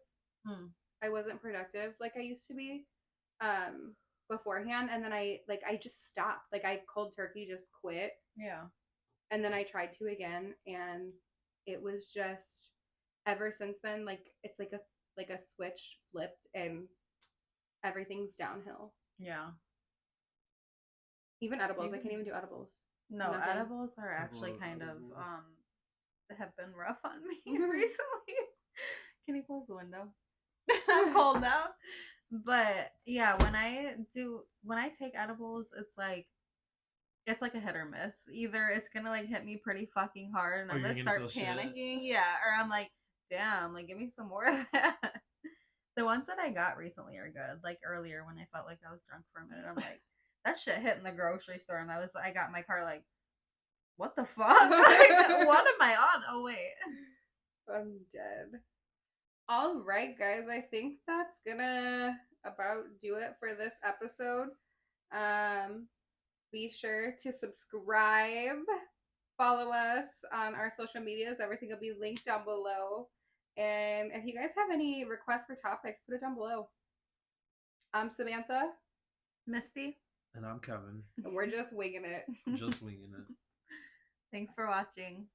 I wasn't productive like I used to be beforehand, and then I just stopped. Like I cold turkey just quit. Yeah. And then I tried to again, and it was just ever since then, like it's like a switch flipped and everything's downhill. Yeah. Even edibles. I can't even do edibles. No, nothing. Edibles are actually kind of have been rough on me recently. Can you close the window? I'm cold now. But yeah, when I take edibles, it's like a hit or miss. Either it's gonna like hit me pretty fucking hard and I'm gonna start panicking. Shit. Yeah, or I'm like, damn, like give me some more of that. The ones that I got recently are good. Like earlier when I felt like I was drunk for a minute, I'm like, that shit hit in the grocery store, and I got in my car like, what the fuck? Like, what am I on? Oh wait, I'm dead. All right, guys, I think that's gonna about do it for this episode. Be sure to subscribe, follow us on our social medias. Everything will be linked down below. And if you guys have any requests for topics, put it down below. I'm Samantha. Misty. And I'm Kevin. And we're just winging it. Just winging it. Thanks for watching.